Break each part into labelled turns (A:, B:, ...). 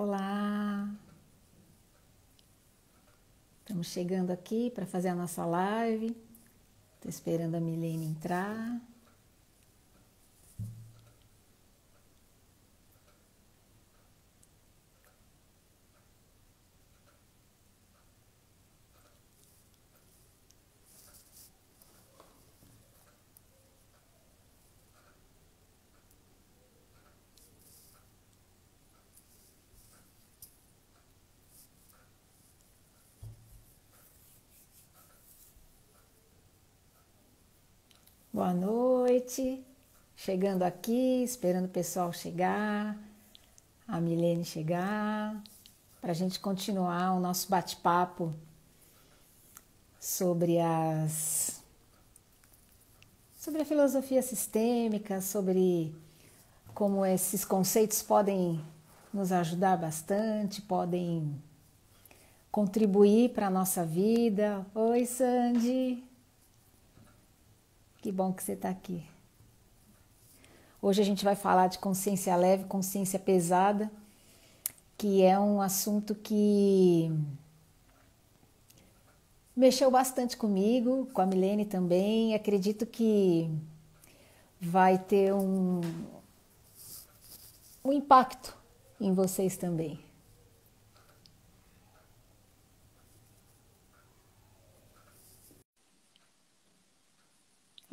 A: Olá! Estamos chegando aqui para fazer a nossa live. Estou esperando a Milene entrar. Boa noite. Chegando aqui, esperando o pessoal chegar, a Milene chegar, para a gente continuar o nosso bate-papo sobre sobre a filosofia sistêmica, sobre como esses conceitos podem nos ajudar bastante, podem contribuir para a nossa vida. Oi, Sandy! Que bom que você está aqui. Hoje a gente vai falar de consciência leve, consciência pesada, que é um assunto que mexeu bastante comigo, com a Milene também. Acredito que vai ter um impacto em vocês também.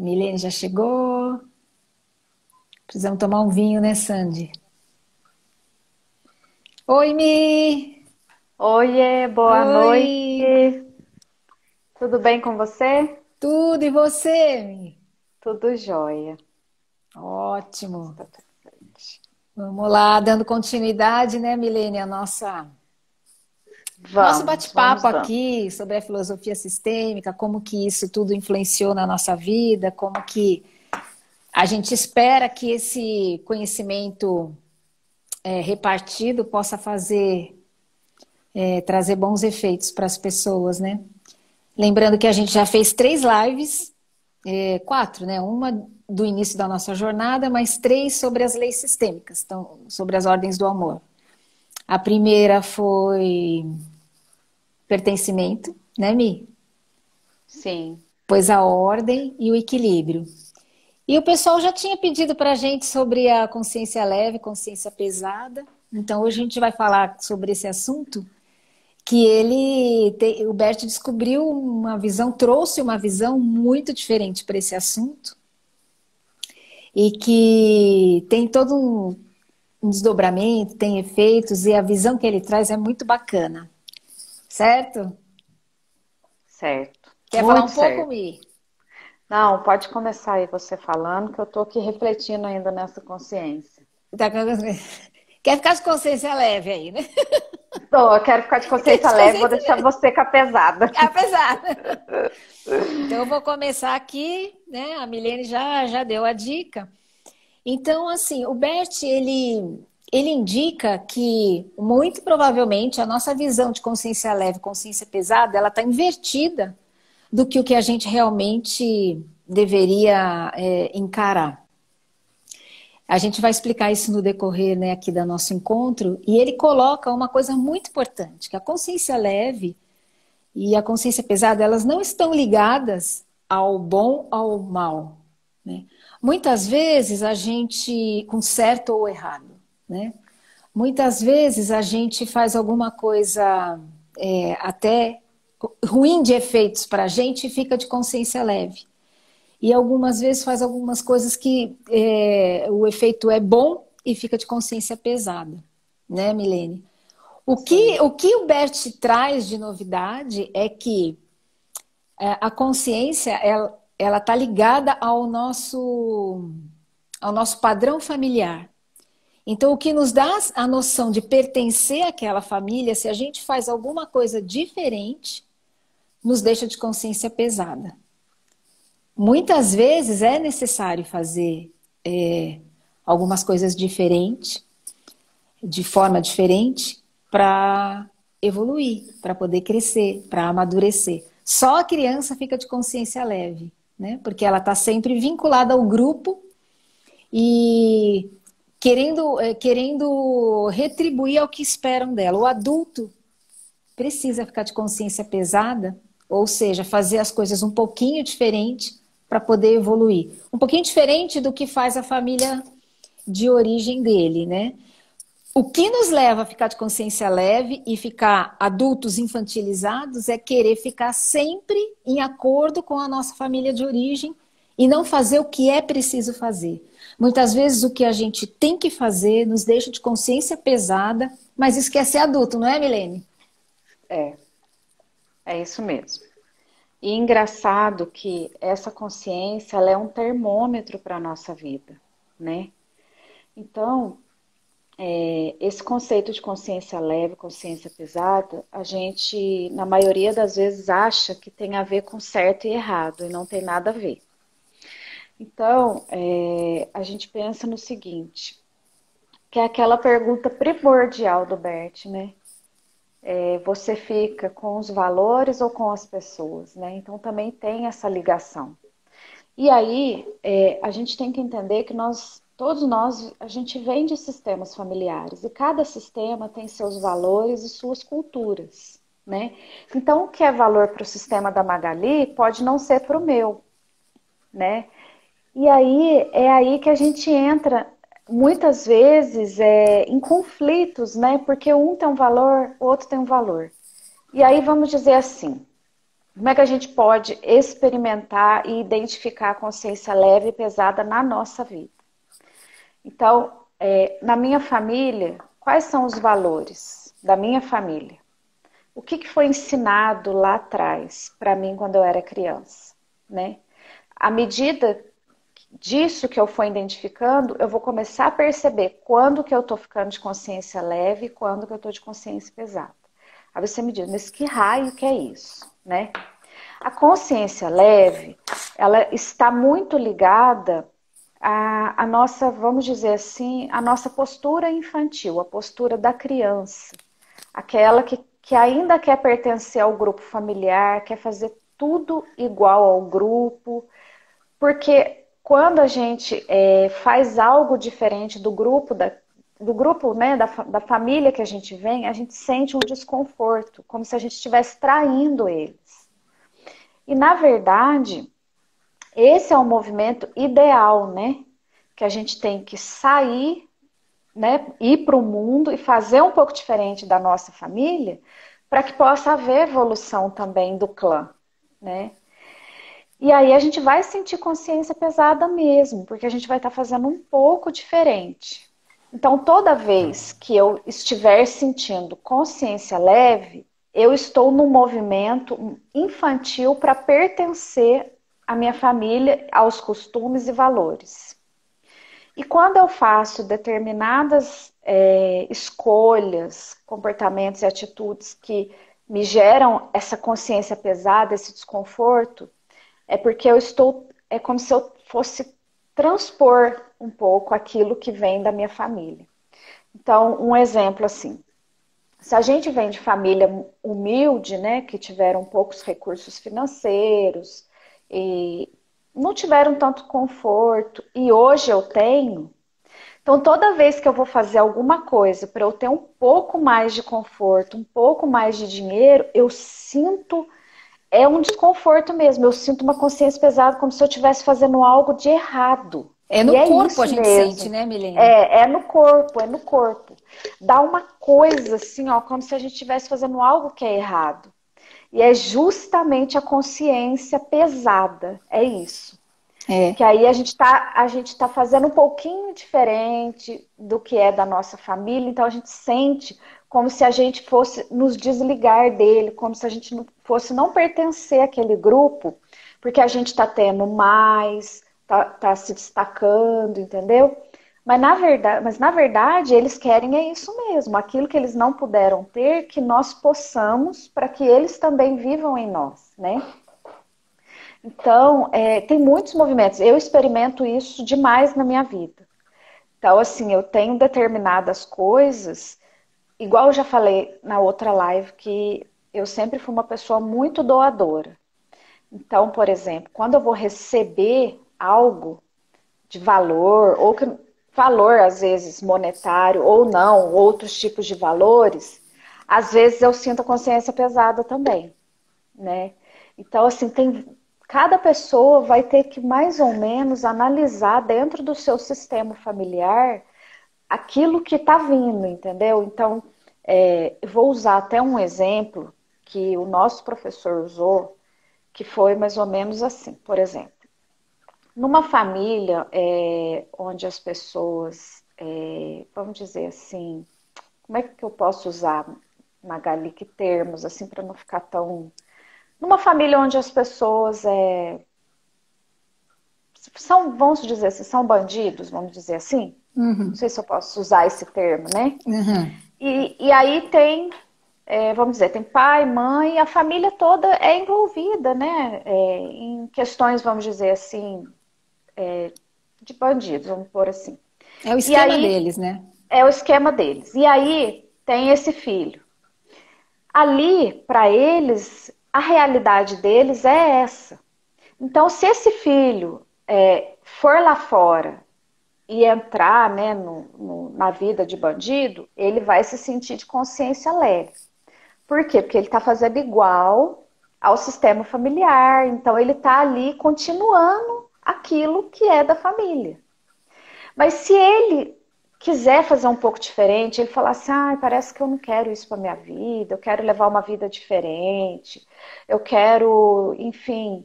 A: Milene já chegou. Precisamos tomar um vinho, né, Sandy? Oi, Mi!
B: Oiê, boa
A: Oi!
B: noite. Tudo bem com você?
A: Tudo e você, Mi?
B: Tudo jóia.
A: Ótimo!
B: Está tudo certo.
A: Vamos lá, dando continuidade, né, Milene, a nosso
B: Vamos
A: bate-papo
B: dando.
A: aqui sobre a filosofia sistêmica, como que isso tudo influenciou na nossa vida, como que a gente espera que esse conhecimento repartido possa trazer bons efeitos para as pessoas, né? Lembrando que a gente já fez 3 lives, 4, né? Uma do início da nossa jornada, mais 3 sobre as leis sistêmicas, então, sobre as ordens do amor. A primeira foi pertencimento, né, Mi?
B: Sim,
A: Pois a ordem e o equilíbrio. E o pessoal já tinha pedido para a gente sobre a consciência leve, consciência pesada. Então hoje a gente vai falar sobre esse assunto que o Bert descobriu uma visão, trouxe uma visão muito diferente para esse assunto e que tem todo um desdobramento, tem efeitos e a visão que ele traz é muito bacana, certo?
B: certo.
A: Quer falar
B: Muito
A: um pouco,
B: certo.
A: Mi?
B: Não, pode começar aí você falando, que eu tô aqui refletindo ainda nessa consciência.
A: Tá com- Quer ficar de consciência leve aí, né?
B: Eu quero ficar de
A: Quer
B: consciência
A: de
B: leve, vou
A: consciência
B: deixar você com a pesada.
A: apesar. Então eu vou começar aqui, né? A Milene já deu a dica. Então, assim, o Bert, ele indica que, muito provavelmente, a nossa visão de consciência leve, consciência pesada, ela está invertida do que o que a gente realmente deveria encarar. A gente vai explicar isso no decorrer, né, aqui do nosso encontro, e ele coloca uma coisa muito importante, que a consciência leve e a consciência pesada, elas não estão ligadas ao bom ou ao mal, né? Muitas vezes a gente, com certo ou errado, né? Muitas vezes a gente faz alguma coisa até ruim de efeitos para a gente e fica de consciência leve. E algumas vezes faz algumas coisas que o efeito é bom e fica de consciência pesada, né, Milene?
B: Sim,
A: O que o Bert traz de novidade é que a consciência ela está ligada ao nosso padrão familiar. Então, o que nos dá a noção de pertencer àquela família, se a gente faz alguma coisa diferente, nos deixa de consciência pesada. Muitas vezes é necessário fazer algumas coisas diferentes, de forma diferente, para evoluir, para poder crescer, para amadurecer. Só a criança fica de consciência leve, né? Porque ela está sempre vinculada ao grupo e querendo retribuir ao que esperam dela. O adulto precisa ficar de consciência pesada, ou seja, fazer as coisas um pouquinho diferente para poder evoluir. Um pouquinho diferente do que faz a família de origem dele, né? O que nos leva a ficar de consciência leve e ficar adultos infantilizados é querer ficar sempre em acordo com a nossa família de origem e não fazer o que é preciso fazer. Muitas vezes o que a gente tem que fazer nos deixa de consciência pesada, mas esquece adulto, não é, Milene?
B: É, é isso mesmo. E engraçado que essa consciência, ela é um termômetro para a nossa vida, né? Então, esse conceito de consciência leve, consciência pesada, a gente, na maioria das vezes, acha que tem a ver com certo e errado, e não tem nada a ver. Então, a gente pensa no seguinte, que é aquela pergunta primordial do Bert, né? Você fica com os valores ou com as pessoas, né? Então, também tem essa ligação. E aí, a gente tem que entender que todos nós, a gente vem de sistemas familiares e cada sistema tem seus valores e suas culturas, né? Então, o que é valor para o sistema da Magali pode não ser para o meu, né? E aí, é aí que a gente entra, muitas vezes, em conflitos, né? Porque um tem um valor, o outro tem um valor. E aí, vamos dizer assim, como é que a gente pode experimentar e identificar a consciência leve e pesada na nossa vida? Então, na minha família, quais são os valores da minha família? O que foi ensinado lá atrás para mim quando eu era criança, né? À medida disso que eu for identificando, eu vou começar a perceber quando que eu estou ficando de consciência leve e quando que eu estou de consciência pesada. Aí você me diz, mas que raio que é isso, né? A consciência leve, ela está muito ligada à nossa, vamos dizer assim, a nossa postura infantil, a postura da criança. Aquela que ainda quer pertencer ao grupo familiar, quer fazer tudo igual ao grupo, porque quando a gente faz algo diferente do grupo, né, da família que a gente vem, a gente sente um desconforto, como se a gente estivesse traindo eles. E, na verdade, esse é um movimento ideal, né? Que a gente tem que sair, né, ir para o mundo e fazer um pouco diferente da nossa família, para que possa haver evolução também do clã, né? E aí a gente vai sentir consciência pesada mesmo, porque a gente vai estar fazendo um pouco diferente. Então, toda vez que eu estiver sentindo consciência leve, eu estou num movimento infantil para pertencer à minha família, aos costumes e valores. E quando eu faço determinadas escolhas, comportamentos e atitudes que me geram essa consciência pesada, esse desconforto, é porque é como se eu fosse transpor um pouco aquilo que vem da minha família. Então, um exemplo assim, se a gente vem de família humilde, né, que tiveram poucos recursos financeiros e não tiveram tanto conforto, e hoje eu tenho, então toda vez que eu vou fazer alguma coisa para eu ter um pouco mais de conforto, um pouco mais de dinheiro, eu sinto um desconforto mesmo. Eu sinto uma consciência pesada como se eu estivesse fazendo algo de errado.
A: É
B: E
A: no
B: é
A: corpo a
B: isso
A: gente sente,
B: mesmo.
A: né, Milene?
B: É no corpo, é no corpo. Dá uma coisa assim, ó, como se a gente estivesse fazendo algo que é errado. E é justamente a consciência pesada. É isso.
A: É.
B: Que aí a gente tá fazendo um pouquinho diferente do que é da nossa família, então a gente sente como se a gente fosse nos desligar dele, como se a gente não fosse não pertencer àquele grupo, porque a gente está tendo mais, tá se destacando, entendeu? Mas na verdade eles querem é isso mesmo, aquilo que eles não puderam ter, que nós possamos, para que eles também vivam em nós, né? Então, tem muitos movimentos. Eu experimento isso demais na minha vida. Então, assim, eu tenho determinadas coisas, igual eu já falei na outra live, que eu sempre fui uma pessoa muito doadora. Então, por exemplo, quando eu vou receber algo de valor, ou que valor, às vezes monetário ou não, outros tipos de valores, às vezes eu sinto a consciência pesada também, né? Então, assim, cada pessoa vai ter que mais ou menos analisar dentro do seu sistema familiar aquilo que está vindo, entendeu? Então, eu vou usar até um exemplo que o nosso professor usou, que foi mais ou menos assim, por exemplo. Numa família onde as pessoas, vamos dizer assim, como é que eu posso usar, Magali, que termos, assim, para não ficar tão... Numa família onde as pessoas são, vamos dizer assim, são bandidos, vamos dizer assim. Não
A: Uhum.
B: sei se eu posso usar esse termo, né?
A: Uhum.
B: E aí tem, vamos dizer, tem pai, mãe, a família toda é envolvida, né? Em questões, vamos dizer assim, de bandidos, vamos pôr assim.
A: É o
B: E
A: esquema
B: aí
A: deles, né?
B: é o esquema deles. E aí tem esse filho. Ali, para eles, a realidade deles é essa. Então, se esse filho for lá fora e entrar, né, na vida de bandido, ele vai se sentir de consciência leve. Por quê? Porque ele está fazendo igual ao sistema familiar. Então, ele está ali continuando aquilo que é da família. Mas se ele quiser fazer um pouco diferente, ele falar assim, parece que eu não quero isso para minha vida, eu quero levar uma vida diferente, eu quero, enfim,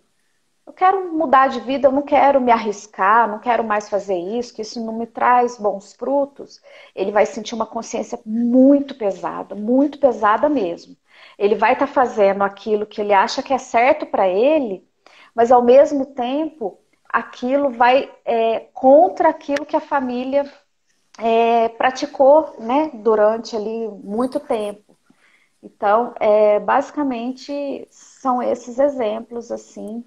B: eu quero mudar de vida, eu não quero me arriscar, não quero mais fazer isso, que isso não me traz bons frutos, ele vai sentir uma consciência muito pesada mesmo. Ele vai estar fazendo aquilo que ele acha que é certo para ele, mas ao mesmo tempo aquilo vai contra aquilo que a família praticou, né, durante ali muito tempo. Então, basicamente são esses exemplos assim,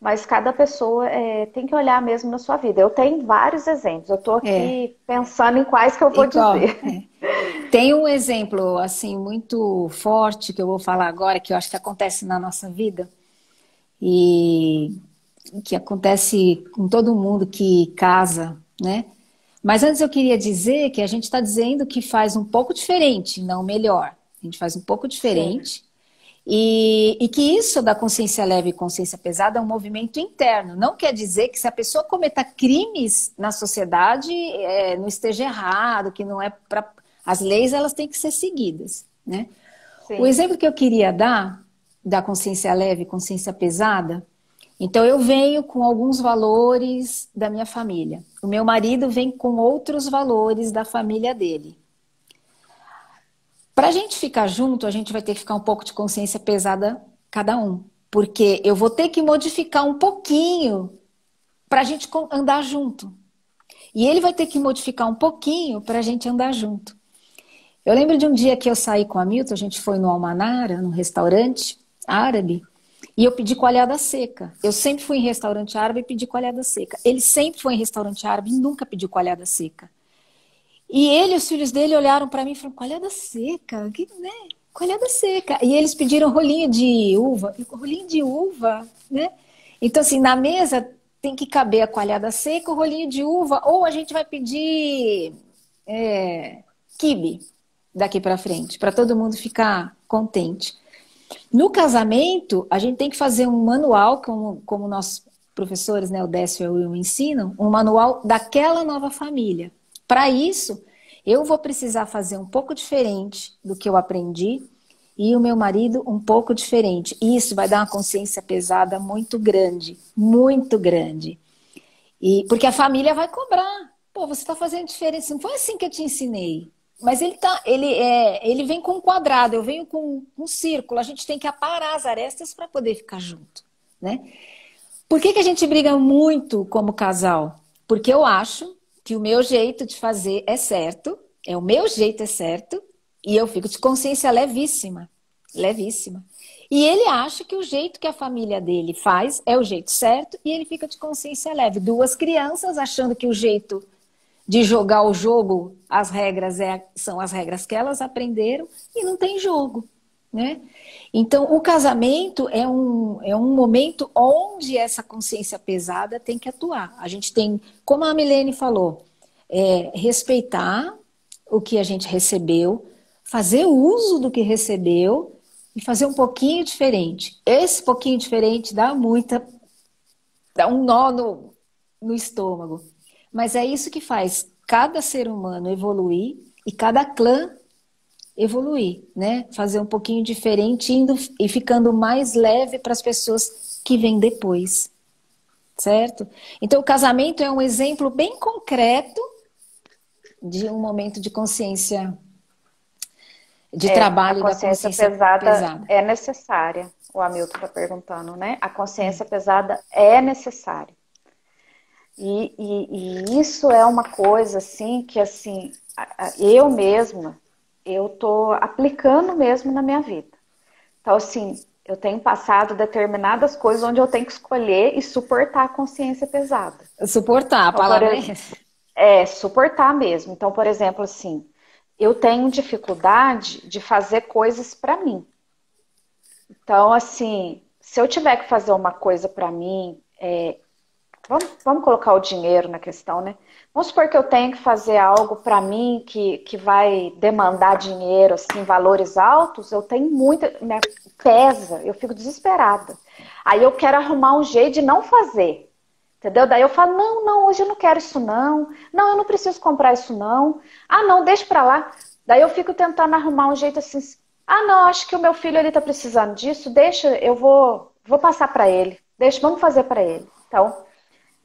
B: mas cada pessoa tem que olhar mesmo na sua vida. Eu tenho vários exemplos, eu estou
A: É.
B: aqui pensando em quais que eu vou
A: Igual.
B: dizer.
A: Tem um exemplo assim muito forte que eu vou falar agora, que eu acho que acontece na nossa vida e que acontece com todo mundo que casa, né? Mas antes eu queria dizer que a gente está dizendo que faz um pouco diferente, não melhor. A gente faz um pouco
B: Sim,
A: diferente. E que isso da consciência leve e consciência pesada é um movimento interno. Não quer dizer que se a pessoa cometa crimes na sociedade não esteja errado, que não é para... As leis elas têm que ser seguidas, né? O
B: sim,
A: exemplo que eu queria dar da consciência leve e consciência pesada, então eu venho com alguns valores da minha família. O meu marido vem com outros valores da família dele. Para a gente ficar junto, a gente vai ter que ficar um pouco de consciência pesada cada um. Porque eu vou ter que modificar um pouquinho para a gente andar junto. E ele vai ter que modificar um pouquinho para a gente andar junto. Eu lembro de um dia que eu saí com a Milton, a gente foi no Almanara, num restaurante árabe, e eu pedi coalhada seca. Eu sempre fui em restaurante árabe e pedi coalhada seca. Ele sempre foi em restaurante árabe e nunca pediu coalhada seca. E ele e os filhos dele olharam para mim e falaram, coalhada seca, que, né? Coalhada seca. E eles pediram rolinho de uva. Rolinho de uva, né? Então, assim, na mesa tem que caber a coalhada seca, o rolinho de uva, ou a gente vai pedir quibe daqui para frente, para todo mundo ficar contente. No casamento, a gente tem que fazer um manual, como nossos professores, né, o Décio e o Will ensinam, um manual daquela nova família. Para isso, eu vou precisar fazer um pouco diferente do que eu aprendi e o meu marido um pouco diferente. E isso vai dar uma consciência pesada muito grande, muito grande. E porque a família vai cobrar. Pô, você está fazendo diferença. Não foi assim que eu te ensinei. Mas ele vem com um quadrado, eu venho com um círculo. A gente tem que aparar as arestas para poder ficar junto, né? Por que a gente briga muito como casal? Porque eu acho que o meu jeito de fazer é certo, o meu jeito é certo, e eu fico de consciência levíssima, levíssima. E ele acha que o jeito que a família dele faz é o jeito certo, e ele fica de consciência leve. Duas crianças achando que o jeito de jogar o jogo, as regras são as regras que elas aprenderam, e não tem jogo, né? Então, o casamento é um momento onde essa consciência pesada tem que atuar. A gente tem, como a Milene falou, respeitar o que a gente recebeu, fazer uso do que recebeu e fazer um pouquinho diferente. Esse pouquinho diferente dá um nó no estômago. Mas é isso que faz cada ser humano evoluir e cada clã evoluir, né? Fazer um pouquinho diferente indo, e ficando mais leve para as pessoas que vêm depois, certo? Então, o casamento é um exemplo bem concreto de um momento de consciência, de
B: A
A: trabalho da
B: consciência
A: consciência
B: pesada
A: pesada.
B: é necessária. O Hamilton está perguntando, né? A consciência pesada é necessária. E isso é uma coisa, assim, que, assim, eu mesma, eu tô aplicando mesmo na minha vida. Então, assim, eu tenho passado determinadas coisas onde eu tenho que escolher e suportar a consciência pesada.
A: Suportar, a
B: Então,
A: palavra é essa.
B: suportar mesmo. Então, por exemplo, assim, eu tenho dificuldade de fazer coisas para mim. Então, assim, se eu tiver que fazer uma coisa para mim, vamos colocar o dinheiro na questão, né? Vamos supor que eu tenho que fazer algo para mim que vai demandar dinheiro, assim, valores altos, eu tenho muita, me pesa, eu fico desesperada. Aí eu quero arrumar um jeito de não fazer, entendeu? Daí eu falo, não, não, hoje eu não quero isso não, não, eu não preciso comprar isso não, ah não, deixa pra lá. Daí eu fico tentando arrumar um jeito assim, ah não, acho que o meu filho ele tá precisando disso, deixa, eu vou passar pra ele, deixa, vamos fazer pra ele. Então,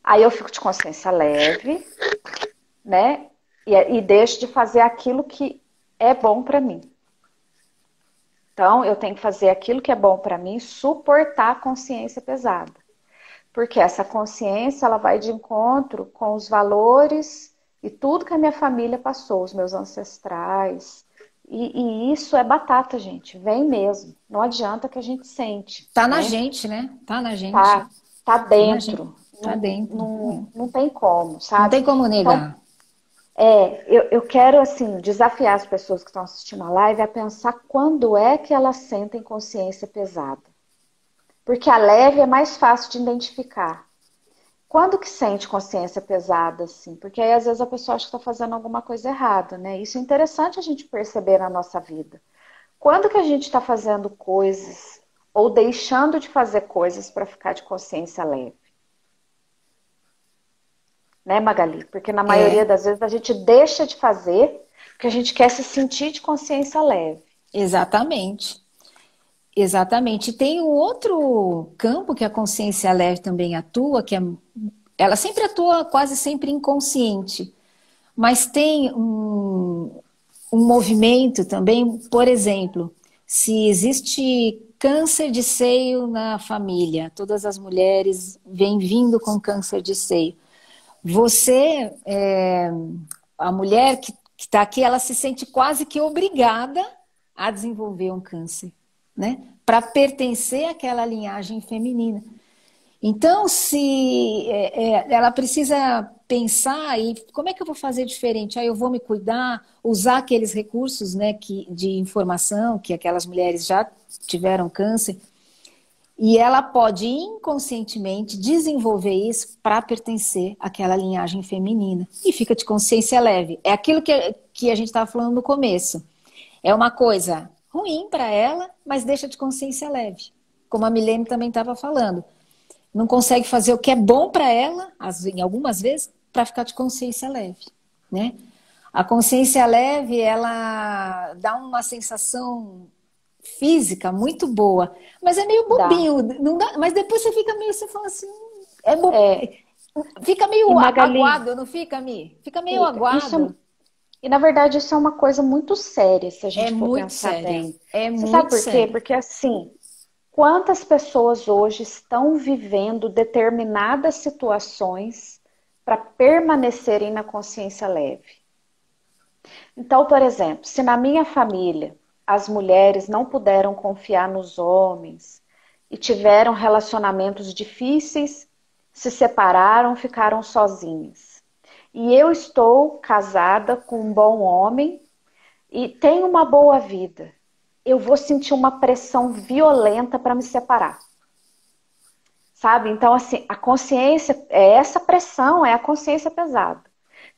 B: aí eu fico de consciência leve, né? E deixo de fazer aquilo que é bom para mim. Então, eu tenho que fazer aquilo que é bom para mim, suportar a consciência pesada. Porque essa consciência, ela vai de encontro com os valores e tudo que a minha família passou, os meus ancestrais. E isso é batata, gente. Vem mesmo. Não adianta que a gente sente,
A: Tá na
B: né?
A: gente, né? Tá na gente.
B: Tá, tá
A: Tá na gente.
B: dentro.
A: Tá
B: Não,
A: dentro.
B: não, não tem como,
A: Não
B: sabe?
A: tem como
B: Então,
A: negar.
B: eu quero, assim, desafiar as pessoas que estão assistindo a live a pensar quando é que elas sentem consciência pesada. Porque a leve é mais fácil de identificar. Quando que sente consciência pesada, assim? Porque aí, às vezes, a pessoa acha que está fazendo alguma coisa errada, né? Isso é interessante a gente perceber na nossa vida. Quando que a gente está fazendo coisas ou deixando de fazer coisas para ficar de consciência leve? Né, Magali? Porque na maioria
A: É,
B: das vezes a gente deixa de fazer porque a gente quer se sentir de consciência leve.
A: exatamente. Exatamente. E tem um outro campo que a consciência leve também atua, ela sempre atua quase sempre inconsciente, mas tem um movimento também, por exemplo, se existe câncer de seio na família, todas as mulheres vêm vindo com câncer de seio. A mulher que está aqui, ela se sente quase que obrigada a desenvolver um câncer, né? Para pertencer àquela linhagem feminina. Então, se ela precisa pensar e como é que eu vou fazer diferente? Aí eu vou me cuidar, usar aqueles recursos, né, de informação que aquelas mulheres já tiveram câncer. E ela pode inconscientemente desenvolver isso para pertencer àquela linhagem feminina. E fica de consciência leve. É aquilo que a gente estava falando no começo. É uma coisa ruim para ela, mas deixa de consciência leve. Como a Milene também estava falando. Não consegue fazer o que é bom para ela, em algumas vezes, para ficar de consciência leve, né? A consciência leve, ela dá uma sensação física muito boa, mas é meio
B: Dá.
A: bobinho, não dá, mas depois você fica meio, você fala assim,
B: É,
A: fica
B: e
A: meio
B: Magali,
A: aguado, não fica, Mi? Fica meio
B: fica.
A: aguado.
B: E na verdade isso é uma coisa muito séria, se a
A: É
B: gente for
A: muito
B: pensar
A: sério,
B: bem.
A: é
B: Você sabe
A: muito
B: por quê?
A: sério.
B: Porque assim, quantas pessoas hoje estão vivendo determinadas situações para permanecerem na consciência leve? Então, por exemplo, se na minha família as mulheres não puderam confiar nos homens e tiveram relacionamentos difíceis, se separaram, ficaram sozinhas. E eu estou casada com um bom homem e tenho uma boa vida. Eu vou sentir uma pressão violenta para me separar. Sabe? Então, assim, a consciência, é essa pressão, é a consciência pesada.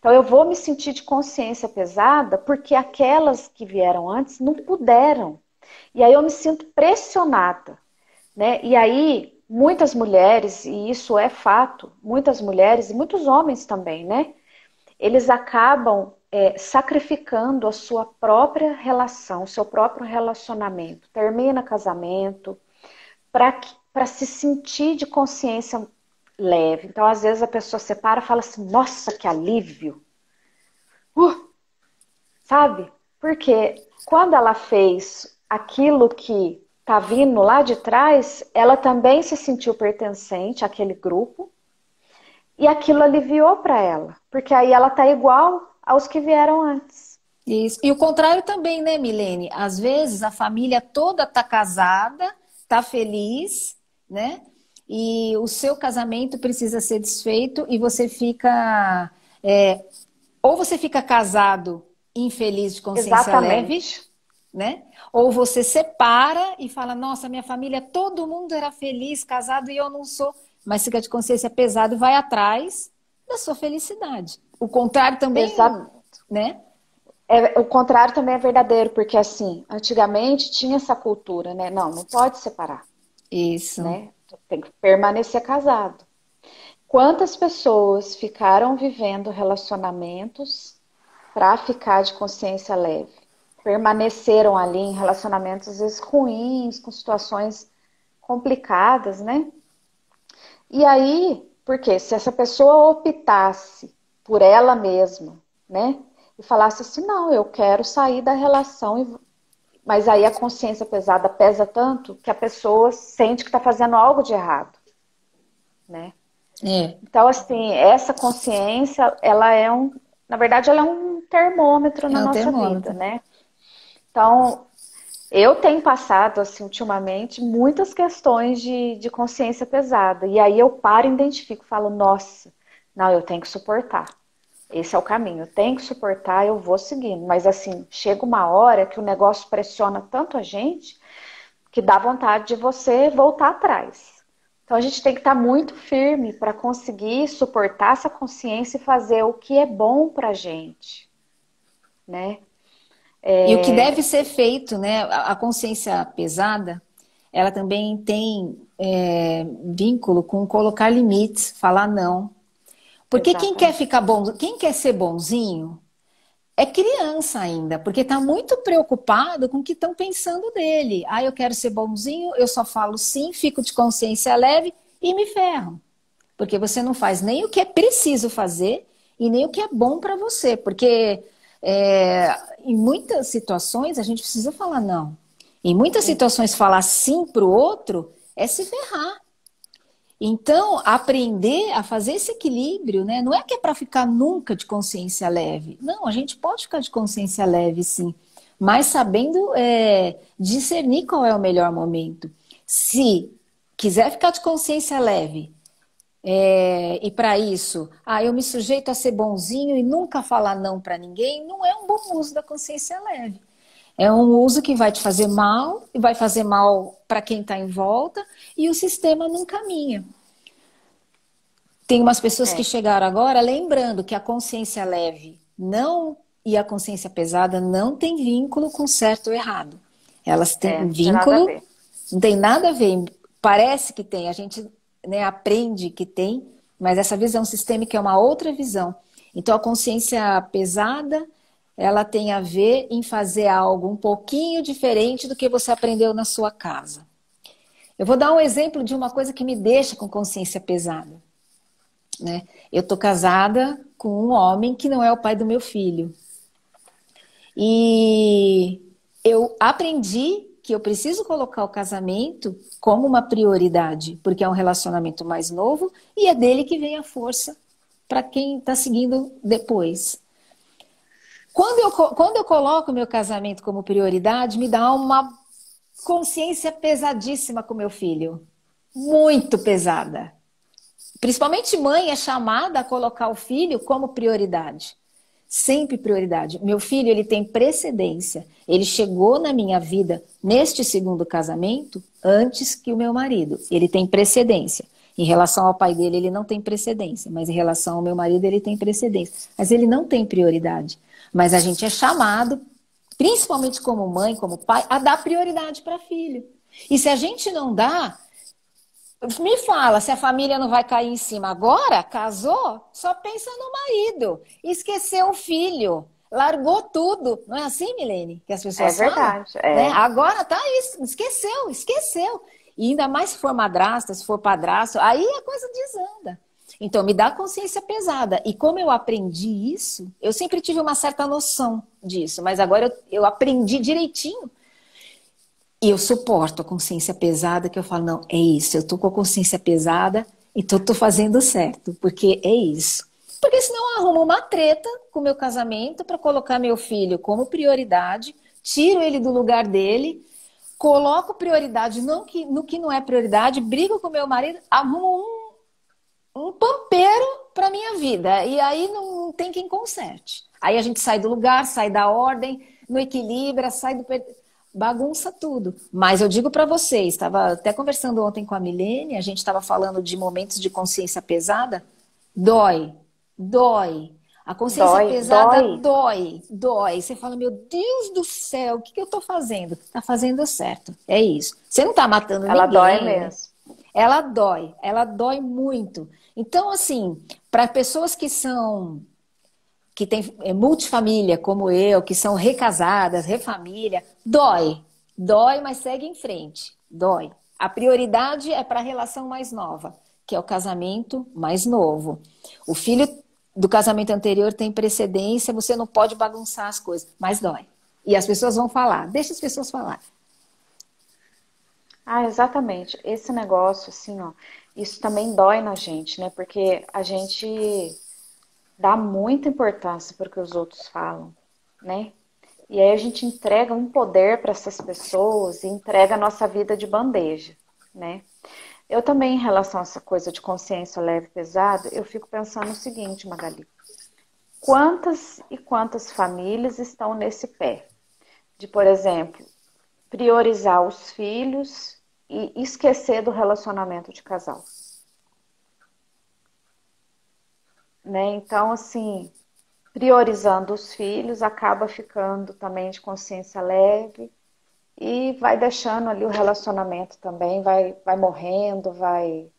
B: Então eu vou me sentir de consciência pesada porque aquelas que vieram antes não puderam. E aí eu me sinto pressionada, né? E aí muitas mulheres, e isso é fato, muitas mulheres e muitos homens também, né? Eles acabam sacrificando a sua própria relação, o seu próprio relacionamento. Termina casamento para se sentir de consciência leve. Então, às vezes, a pessoa separa e fala assim, nossa, que alívio. Sabe? Porque quando ela fez aquilo que tá vindo lá de trás, ela também se sentiu pertencente àquele grupo e aquilo aliviou para ela, porque aí ela tá igual aos que vieram antes.
A: Isso. E o contrário também, né, Milene? Às vezes a família toda tá casada, tá feliz, né? E o seu casamento precisa ser desfeito e você fica. Ou você fica casado infeliz de consciência leve,
B: Exatamente.
A: né? Ou você separa e fala, nossa, minha família, todo mundo era feliz, casado e eu não sou. Mas fica de consciência pesada e vai atrás da sua felicidade. O contrário também,
B: Exato.
A: né?
B: O contrário também é verdadeiro, porque assim, antigamente tinha essa cultura, né? Não, não pode separar,
A: Isso.
B: né? Tem que permanecer casado. Quantas pessoas ficaram vivendo relacionamentos para ficar de consciência leve? Permaneceram ali em relacionamentos às vezes ruins, com situações complicadas, né? E aí, porque se essa pessoa optasse por ela mesma, né? E falasse assim, não, eu quero sair da relação, mas aí a consciência pesada pesa tanto que a pessoa sente que está fazendo algo de errado, né?
A: É,
B: Então, assim, essa consciência, ela é na verdade, ela é um termômetro na
A: é o
B: nossa vida,
A: termômetro.
B: né? Então, eu tenho passado, assim, ultimamente, muitas questões de consciência pesada. E aí eu paro e identifico, falo, nossa, não, eu tenho que suportar. Esse é o caminho, eu tenho que suportar, eu vou seguindo. Mas, assim, chega uma hora que o negócio pressiona tanto a gente que dá vontade de você voltar atrás. Então a gente tem que estar muito firme para conseguir suportar essa consciência e fazer o que é bom para a gente, né?
A: E o que deve ser feito, né? A consciência pesada, ela também tem vínculo com colocar limites, falar não. Porque quem quer
B: Exatamente.
A: ficar bom, quem quer ser bonzinho, é criança ainda, porque está muito preocupado com o que estão pensando dele. Ah, eu quero ser bonzinho, eu só falo sim, fico de consciência leve e me ferro. Porque você não faz nem o que é preciso fazer e nem o que é bom para você. Porque em muitas situações a gente precisa falar não. Em muitas situações, falar sim para o outro é se ferrar. Então, aprender a fazer esse equilíbrio, né? Não é que é para ficar nunca de consciência leve. Não, a gente pode ficar de consciência leve, sim. Mas sabendo discernir qual é o melhor momento. Se quiser ficar de consciência leve, e para isso, eu me sujeito a ser bonzinho e nunca falar não para ninguém, não é um bom uso da consciência leve. É um uso que vai te fazer mal, e vai fazer mal para quem está em volta, e o sistema não caminha. Tem umas pessoas que
B: É,
A: chegaram agora lembrando que a consciência leve não e a consciência pesada não tem vínculo com certo ou errado. Elas têm
B: não tem nada a
A: vínculo,
B: ver.
A: não tem nada a ver. Parece que tem, a gente, né, aprende que tem, mas essa visão sistêmica é uma outra visão. Então a consciência pesada, ela tem a ver em fazer algo um pouquinho diferente do que você aprendeu na sua casa. Eu vou dar um exemplo de uma coisa que me deixa com consciência pesada, né? Eu tô casada com um homem que não é o pai do meu filho. E eu aprendi que eu preciso colocar o casamento como uma prioridade, porque é um relacionamento mais novo e é dele que vem a força para quem está seguindo depois. Quando eu coloco o meu casamento como prioridade, me dá uma consciência pesadíssima com meu filho. Muito pesada. Principalmente mãe é chamada a colocar o filho como prioridade. Sempre prioridade. Meu filho, ele tem precedência. Ele chegou na minha vida, neste segundo casamento, antes que o meu marido. Ele tem precedência. Em relação ao pai dele, ele não tem precedência, mas em relação ao meu marido, ele tem precedência. Mas ele não tem prioridade. Mas a gente é chamado, principalmente como mãe, como pai, a dar prioridade para filho. E se a gente não dá, me fala, se a família não vai cair em cima agora, casou, só pensa no marido, esqueceu o filho, largou tudo. Não é assim, Milene, que as
B: É
A: pessoas falam?
B: verdade,
A: Né?
B: é.
A: Agora tá isso, esqueceu. E ainda mais se for madrasta, se for padrasto, aí a coisa desanda. Então, me dá consciência pesada. E como eu aprendi isso, eu sempre tive uma certa noção disso, mas agora eu aprendi direitinho. E eu suporto a consciência pesada, que eu falo, não, é isso, eu tô com a consciência pesada, então eu tô fazendo certo, porque é isso. Porque senão eu arrumo uma treta com o meu casamento para colocar meu filho como prioridade, tiro ele do lugar dele, coloco prioridade no que não é prioridade, brigo com meu marido, arrumo um pampeiro para minha vida. E aí não tem quem conserte. Aí a gente sai do lugar, sai da ordem, não equilibra, sai do... bagunça tudo. Mas eu digo para vocês, estava até conversando ontem com a Milene, a gente estava falando de momentos de consciência pesada. Dói, dói. A consciência
B: Dói,
A: pesada
B: dói.
A: dói, dói. Você fala, meu Deus do céu, o que eu estou fazendo? Está fazendo certo, é isso. Você não está matando
B: Ela
A: ninguém,
B: dói
A: né?
B: mesmo.
A: Ela dói muito. Então, assim, para pessoas que tem multifamília, como eu, que são recasadas, refamília, dói. Dói, mas segue em frente. Dói. A prioridade é para a relação mais nova, que é o casamento mais novo. O filho do casamento anterior tem precedência, você não pode bagunçar as coisas, mas dói. E as pessoas vão falar, deixa as pessoas falar.
B: Ah, exatamente. Esse negócio, assim, ó, isso também dói na gente, né? Porque a gente dá muita importância para o que os outros falam, né? E aí a gente entrega um poder para essas pessoas e entrega a nossa vida de bandeja, né? Eu também, em relação a essa coisa de consciência leve e pesada, eu fico pensando o seguinte, Magali. Quantas e quantas famílias estão nesse pé? De, por exemplo, priorizar os filhos e esquecer do relacionamento de casal, né? Então, assim, priorizando os filhos, acaba ficando também de consciência leve e vai deixando ali o relacionamento também, vai morrendo, vai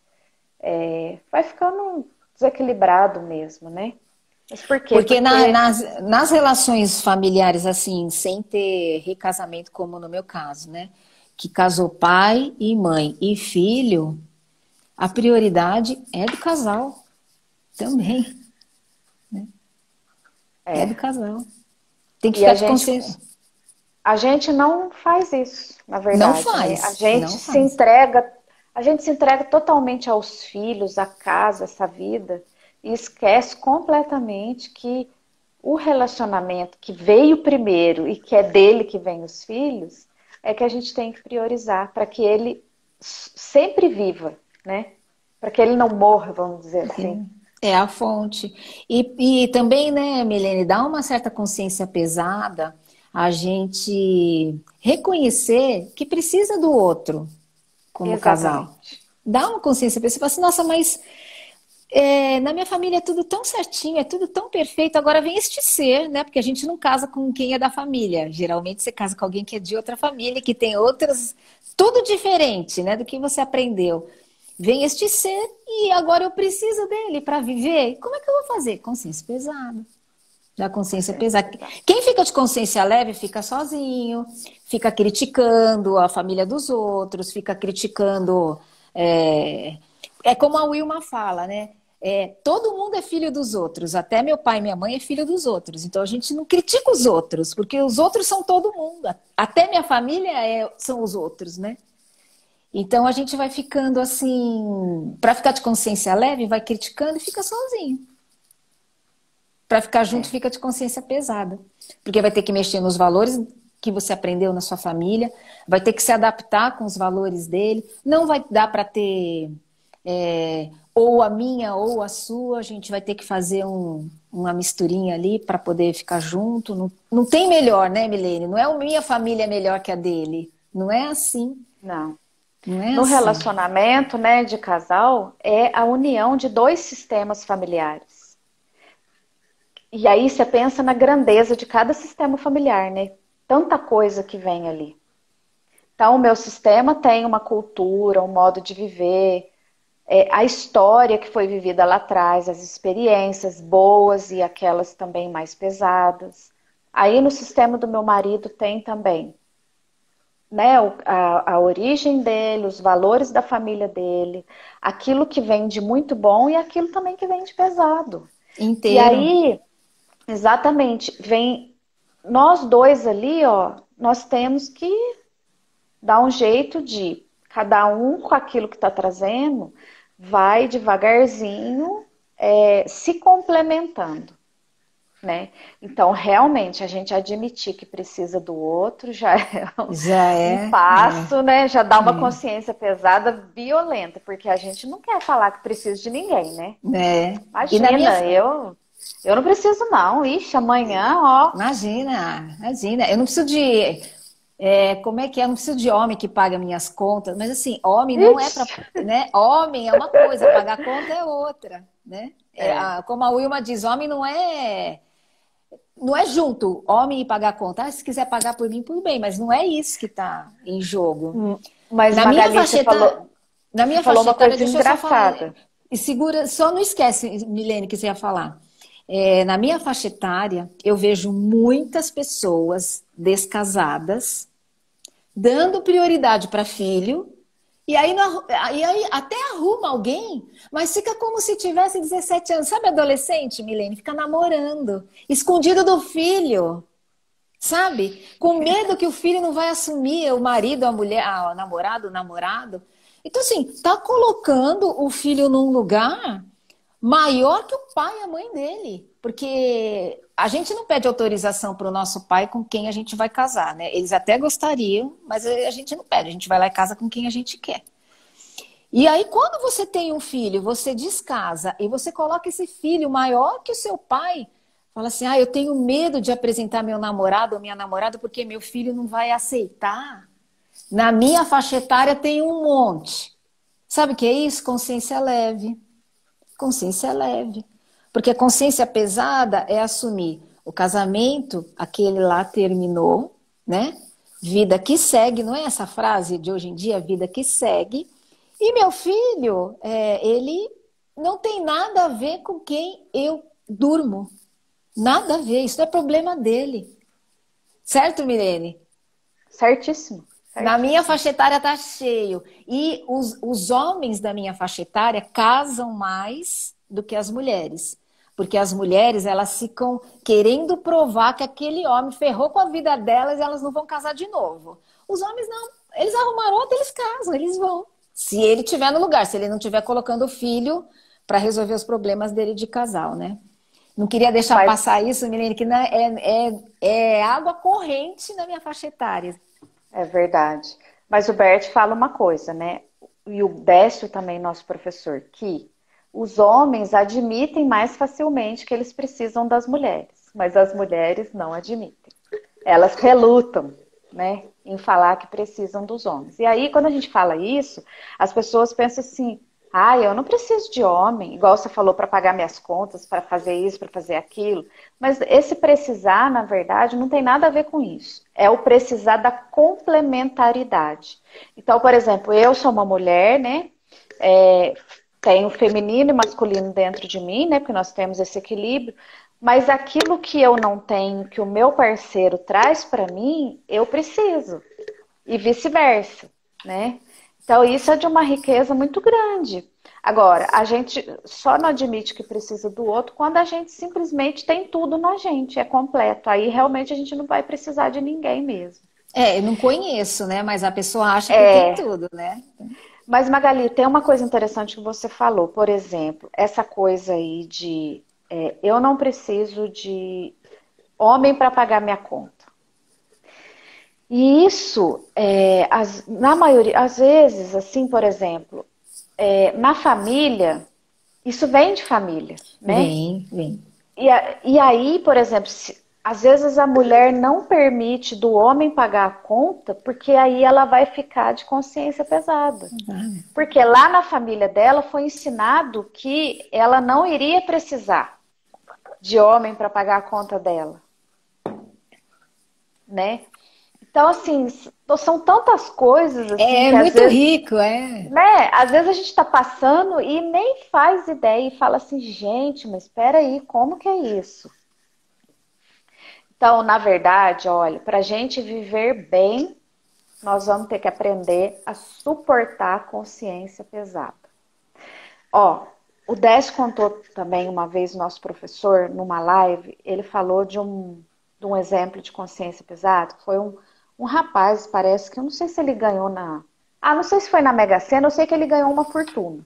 B: ficando desequilibrado mesmo, né? Mas por quê?
A: Porque
B: Porque,
A: nas relações familiares, assim, sem ter recasamento, como no meu caso, né? Que casou pai e mãe e filho, a prioridade é do casal também. É do
B: é,
A: casal. Tem que
B: e
A: ficar de consciência.
B: a gente não faz isso, na
A: Não
B: verdade, né?
A: faz, não faz.
B: A gente se entrega totalmente aos filhos, à casa, essa vida, e esquece completamente que o relacionamento que veio primeiro e que é dele que vem os filhos, é que a gente tem que priorizar para que ele sempre viva, né? Para que ele não morra, vamos dizer assim.
A: É a fonte. E também, né, Milene, dá uma certa consciência pesada a gente reconhecer que precisa do outro como casal.
B: Exatamente.
A: Dá uma consciência pesada. Você fala assim, nossa, mas na minha família é tudo tão certinho, é tudo tão perfeito. Agora vem este ser, né? Porque a gente não casa com quem é da família. Geralmente você casa com alguém que é de outra família, que tem outras, tudo diferente, né? Do que você aprendeu. Vem este ser e agora eu preciso dele para viver. Como é que eu vou fazer? Consciência pesada. Da consciência
B: Consciência
A: pesada.
B: pesada.
A: Quem fica de consciência leve fica sozinho, fica criticando a família dos outros, fica criticando. É como a Wilma fala, né? Todo mundo é filho dos outros, até meu pai e minha mãe é filho dos outros. Então a gente não critica os outros, porque os outros são todo mundo. Até minha família são os outros, né? Então a gente vai ficando assim, para ficar de consciência leve, vai criticando e fica sozinho. Para ficar junto,
B: É.
A: fica de consciência pesada. Porque vai ter que mexer nos valores que você aprendeu na sua família, vai ter que se adaptar com os valores dele. Não vai dar para ter ou a minha ou a sua, a gente vai ter que fazer uma misturinha ali para poder ficar junto. Não, não tem melhor, né, Milene? Não é a minha família melhor que a dele. Não é assim.
B: Não.
A: Não é
B: No
A: assim.
B: relacionamento, né, de casal, é a união de dois sistemas familiares. E aí você pensa na grandeza de cada sistema familiar, né? Tanta coisa que vem ali. Então, o meu sistema tem uma cultura, um modo de viver, a história que foi vivida lá atrás, as experiências boas e aquelas também mais pesadas. Aí no sistema do meu marido tem também, né, a origem dele, os valores da família dele, aquilo que vem de muito bom e aquilo também que vem de pesado. E
A: Inteiro.
B: aí, exatamente, vem nós dois ali, ó, nós temos que dar um jeito de cada um com aquilo que está trazendo, vai devagarzinho se complementando, né? Então, realmente, a gente admitir que precisa do outro já é
A: Já
B: um
A: é,
B: passo, né? Já dá uma
A: é,
B: consciência pesada, violenta, porque a gente não quer falar que precisa de ninguém, né?
A: né? E na minha,
B: Imagina, eu não preciso não. Ixi, amanhã, ó.
A: imagina, eu não preciso de, como é que é? Eu não preciso de homem que paga minhas contas, mas assim, homem não é para,
B: Ixi.
A: né? Homem é uma coisa, pagar conta é outra, né?
B: É,
A: Como a Wilma diz, homem não é junto, homem e pagar conta. Ah, se quiser pagar por mim, por bem, mas não é isso que está em jogo.
B: mas
A: Na minha
B: Magali,
A: faixa etária, na
B: você
A: minha
B: falou
A: faixa
B: uma
A: etária,
B: coisa
A: deixa eu só falar,
B: engraçada.
A: e segura, só não esquece, Milene, que você ia falar. Na minha faixa etária, eu vejo muitas pessoas descasadas dando prioridade para filho, e aí, e aí até arruma alguém, mas fica como se tivesse 17 anos. Sabe adolescente, Milene? Fica namorando, escondido do filho. Sabe? Com medo que o filho não vai assumir o marido, a mulher, a namorado, o namorado. Então, assim, tá colocando o filho num lugar maior que o pai e a mãe dele. Porque a gente não pede autorização para o nosso pai com quem a gente vai casar, né? Eles até gostariam, mas a gente não pede. A gente vai lá e casa com quem a gente quer. E aí, quando você tem um filho, você descasa e você coloca esse filho maior que o seu pai, fala assim: ah, eu tenho medo de apresentar meu namorado ou minha namorada porque meu filho não vai aceitar. Na minha faixa etária tem um monte. Sabe o que é isso? Consciência leve. Consciência leve. Porque consciência pesada é assumir o casamento, aquele lá terminou, né? Vida que segue, não é essa frase de hoje em dia, vida que segue. E meu filho, ele não tem nada a ver com quem eu durmo. Nada a ver, isso não é problema dele. Certo, Milene?
B: Certíssimo,
A: Na minha
B: certíssimo.
A: faixa etária tá cheio. E os homens da minha faixa etária casam mais do que as mulheres. Porque as mulheres, elas ficam querendo provar que aquele homem ferrou com a vida delas e elas não vão casar de novo. Os homens não. Eles arrumaram outro, eles casam, eles vão. Se ele estiver no lugar, se ele não estiver colocando o filho para resolver os problemas dele de casal, né? Não queria deixar passar
B: Mas
A: isso, menina, que é água corrente na minha faixa etária.
B: é verdade. Mas o Bert fala uma coisa, né? E o Décio também, nosso professor, que os homens admitem mais facilmente que eles precisam das mulheres, mas as mulheres não admitem. Elas relutam, né, em falar que precisam dos homens. E aí, quando a gente fala isso, as pessoas pensam assim: ah, eu não preciso de homem, igual você falou, para pagar minhas contas, para fazer isso, para fazer aquilo. Mas esse precisar, na verdade, não tem nada a ver com isso. É o precisar da complementaridade. Então, por exemplo, eu sou uma mulher, né? É, tenho feminino e masculino dentro de mim, né? Porque nós temos esse equilíbrio. Mas aquilo que eu não tenho, que o meu parceiro traz para mim, eu preciso. E vice-versa, né? Então, isso é de uma riqueza muito grande. Agora, a gente só não admite que precisa do outro quando a gente simplesmente tem tudo na gente, é completo. Aí realmente a gente não vai precisar de ninguém mesmo.
A: Eu não conheço, né? Mas a pessoa acha que tem
B: É,
A: tudo, né?
B: mas Magali, tem uma coisa interessante que você falou, por exemplo, essa coisa aí de eu não preciso de homem para pagar minha conta. E isso, na maioria, às vezes, assim, por exemplo, na família, isso vem de família, né?
A: Vem, vem.
B: E aí, por exemplo, às vezes a mulher não permite do homem pagar a conta, porque aí ela vai ficar de consciência pesada. Porque lá na família dela foi ensinado que ela não iria precisar de homem para pagar a conta dela, né? Então, assim, são tantas coisas assim,
A: É
B: que às
A: muito
B: vezes,
A: rico, é.
B: né? Às vezes a gente está passando e nem faz ideia e fala assim, gente, mas espera aí, como que é isso? Então, na verdade, olha, para a gente viver bem, nós vamos ter que aprender a suportar a consciência pesada. Ó, o Décio contou também uma vez, nosso professor, numa live, ele falou de um exemplo de consciência pesada, que foi um rapaz, parece que, eu não sei se ele ganhou na... Ah, não sei se foi na Mega Sena, eu sei que ele ganhou uma fortuna.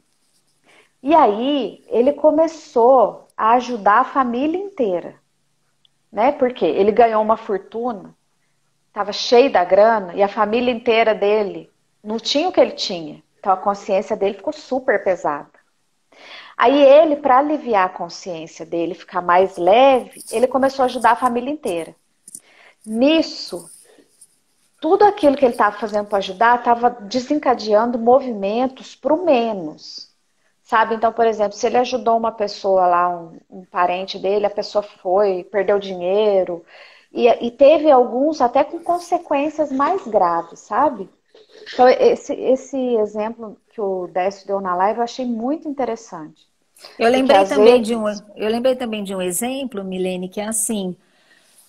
B: E aí, ele começou a ajudar a família inteira, né? Porque ele ganhou uma fortuna, estava cheio da grana, e a família inteira dele não tinha o que ele tinha. Então, a consciência dele ficou super pesada. Aí ele, para aliviar a consciência dele, ficar mais leve, ele começou a ajudar a família inteira. Nisso, tudo aquilo que ele estava fazendo para ajudar estava desencadeando movimentos para o menos. Sabe? Então, por exemplo, se ele ajudou uma pessoa lá, um parente dele, a pessoa foi, perdeu dinheiro, e teve alguns até com consequências mais graves, sabe? Então, esse exemplo que o Décio deu na live eu achei muito interessante.
A: Eu
B: Porque
A: lembrei
B: às
A: também de um,
B: vezes,
A: eu lembrei também de um exemplo, Milene, que é assim,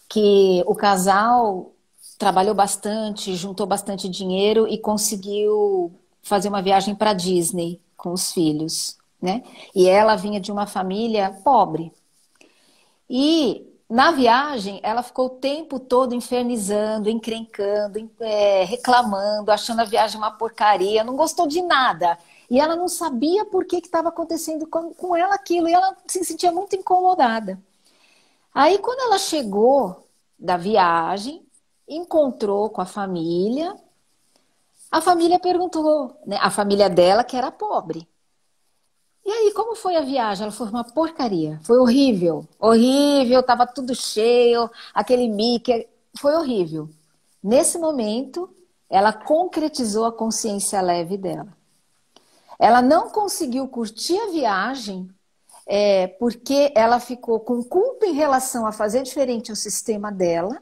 A: que o casal trabalhou bastante, juntou bastante dinheiro e conseguiu fazer uma viagem para Disney com os filhos, né? E ela vinha de uma família pobre. E na viagem, ela ficou o tempo todo infernizando, encrencando, reclamando, achando a viagem uma porcaria, não gostou de nada. E ela não sabia por que estava acontecendo com ela aquilo, e ela se sentia muito incomodada. Aí, quando ela chegou da viagem, encontrou com a família perguntou, né, a família dela, que era pobre. E aí, como foi a viagem? Ela foi uma porcaria. Foi horrível. Horrível, tava tudo cheio, aquele Mickey. Foi horrível. Nesse momento, ela concretizou a consciência leve dela. Ela não conseguiu curtir a viagem porque ela ficou com culpa em relação a fazer diferente o sistema dela.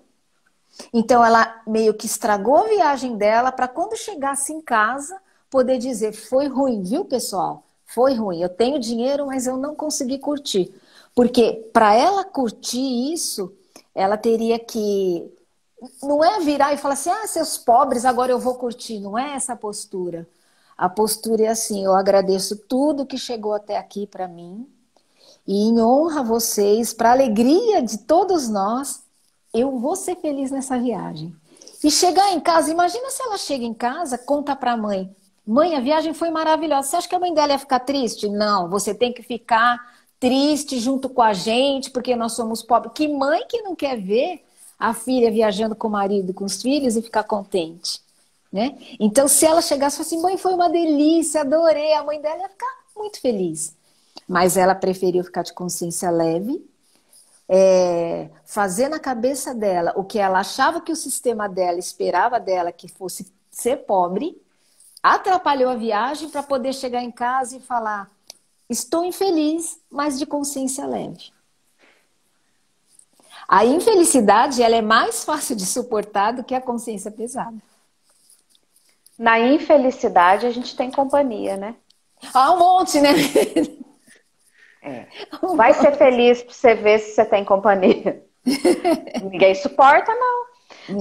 A: Então, ela meio que estragou a viagem dela para quando chegasse em casa poder dizer: foi ruim, viu, pessoal? Foi ruim. Eu tenho dinheiro, mas eu não consegui curtir. Porque para ela curtir isso, ela teria que. Não é virar e falar assim: ah, seus pobres, agora eu vou curtir. Não é essa a postura. A postura é assim: eu agradeço tudo que chegou até aqui para mim. E em honra a vocês, para alegria de todos nós, eu vou ser feliz nessa viagem. E chegar em casa, imagina se ela chega em casa, conta para a mãe: mãe, a viagem foi maravilhosa. Você acha que a mãe dela ia ficar triste? Não, você tem que ficar triste junto com a gente, porque nós somos pobres. Que mãe que não quer ver a filha viajando com o marido, com os filhos e ficar contente, né? Então, se ela chegasse e falasse assim: mãe, foi uma delícia, adorei, a mãe dela ia ficar muito feliz. Mas ela preferiu ficar de consciência leve, fazer na cabeça dela o que ela achava que o sistema dela esperava dela, que fosse ser pobre, atrapalhou a viagem para poder chegar em casa e falar: estou infeliz, mas de consciência leve. A infelicidade, ela é mais fácil de suportar do que a consciência pesada.
B: na infelicidade, a gente tem companhia, né?
A: Há um monte, né?
B: É. Vai ser feliz para você ver se você tem companhia. Ninguém suporta, não.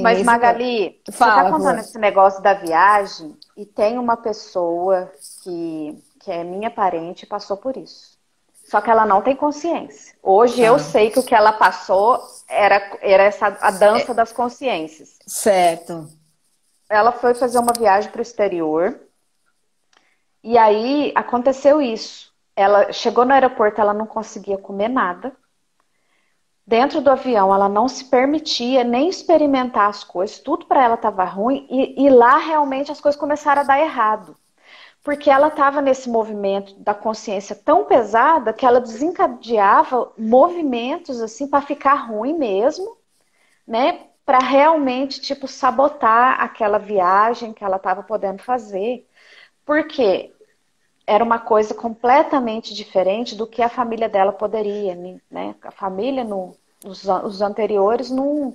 B: Mas,
A: Ninguém
B: Magali, você está
A: fala,
B: contando
A: Flor.
B: esse negócio da viagem e tem uma pessoa que é minha parente e passou por isso. Só que ela não tem consciência. Hoje eu
A: Ah,
B: sei que o que ela passou era a dança das consciências.
A: certo.
B: Ela foi fazer uma viagem para o exterior e aí aconteceu isso. Ela chegou no aeroporto, ela não conseguia comer nada. Dentro do avião, ela não se permitia nem experimentar as coisas, tudo para ela estava ruim, e lá realmente as coisas começaram a dar errado. Porque ela estava nesse movimento da consciência tão pesada que ela desencadeava movimentos assim para ficar ruim mesmo, né, para realmente, tipo, sabotar aquela viagem que ela estava podendo fazer. Porque era uma coisa completamente diferente do que a família dela poderia, né? A família, os anteriores, não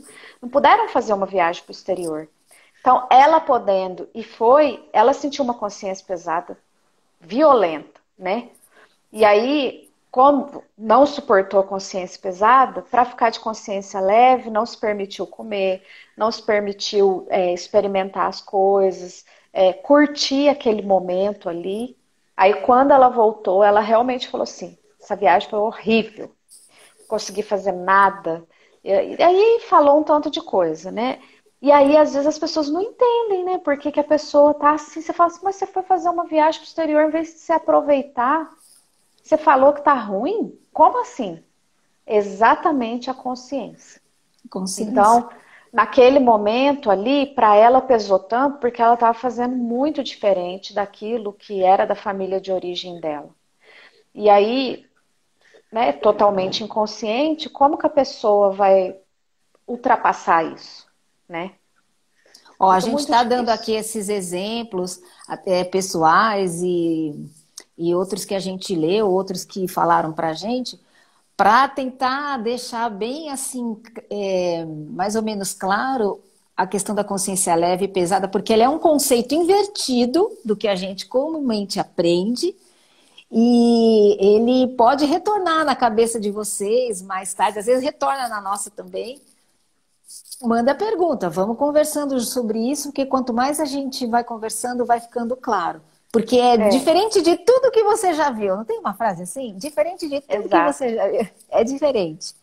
B: puderam fazer uma viagem para o exterior. Então, ela podendo, e foi, ela sentiu uma consciência pesada, violenta, né? E aí, como não suportou a consciência pesada, para ficar de consciência leve, não se permitiu comer, não se permitiu experimentar as coisas, curtir aquele momento ali. Aí, quando ela voltou, ela realmente falou assim: essa viagem foi horrível, não consegui fazer nada. E aí falou um tanto de coisa, né? E aí, às vezes, as pessoas não entendem, né? Por que, que a pessoa tá assim. Você fala assim, mas você foi fazer uma viagem pro exterior, em vez de se aproveitar, você falou que tá ruim? Como assim? Exatamente a consciência.
A: Consciência.
B: Então, naquele momento ali, para ela pesou tanto porque ela estava fazendo muito diferente daquilo que era da família de origem dela. E aí, né, totalmente inconsciente, como que a pessoa vai ultrapassar isso, né?
A: Ó, a
B: Fica
A: gente
B: muito
A: está dando aqui
B: difícil.
A: esses exemplos, até pessoais e outros que a gente leu, outros que falaram para a gente, para tentar deixar bem assim, mais ou menos claro a questão da consciência leve e pesada, porque ele é um conceito invertido do que a gente comumente aprende. E ele pode retornar na cabeça de vocês mais tarde, às vezes retorna na nossa também. Manda pergunta, vamos conversando sobre isso, porque quanto mais a gente vai conversando, vai ficando claro. Porque é
B: É,
A: diferente de tudo que você já viu. Não tem uma frase assim? Diferente de tudo que
B: exato.
A: você já viu. É diferente.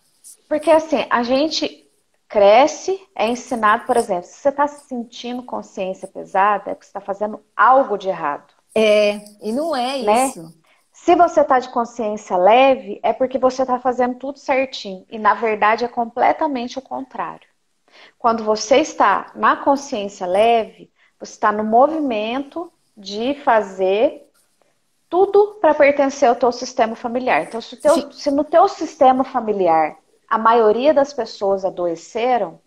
B: Porque assim, a gente cresce, é ensinado, por exemplo, se você está se sentindo consciência pesada, é porque você está fazendo algo de errado,
A: É, e não é
B: né?
A: isso.
B: Se você está de consciência leve, é porque você está fazendo tudo certinho. E na verdade é completamente o contrário. Quando você está na consciência leve, você está no movimento de fazer tudo para pertencer ao teu sistema familiar. Então, se no teu sistema familiar a maioria das pessoas adoeceram,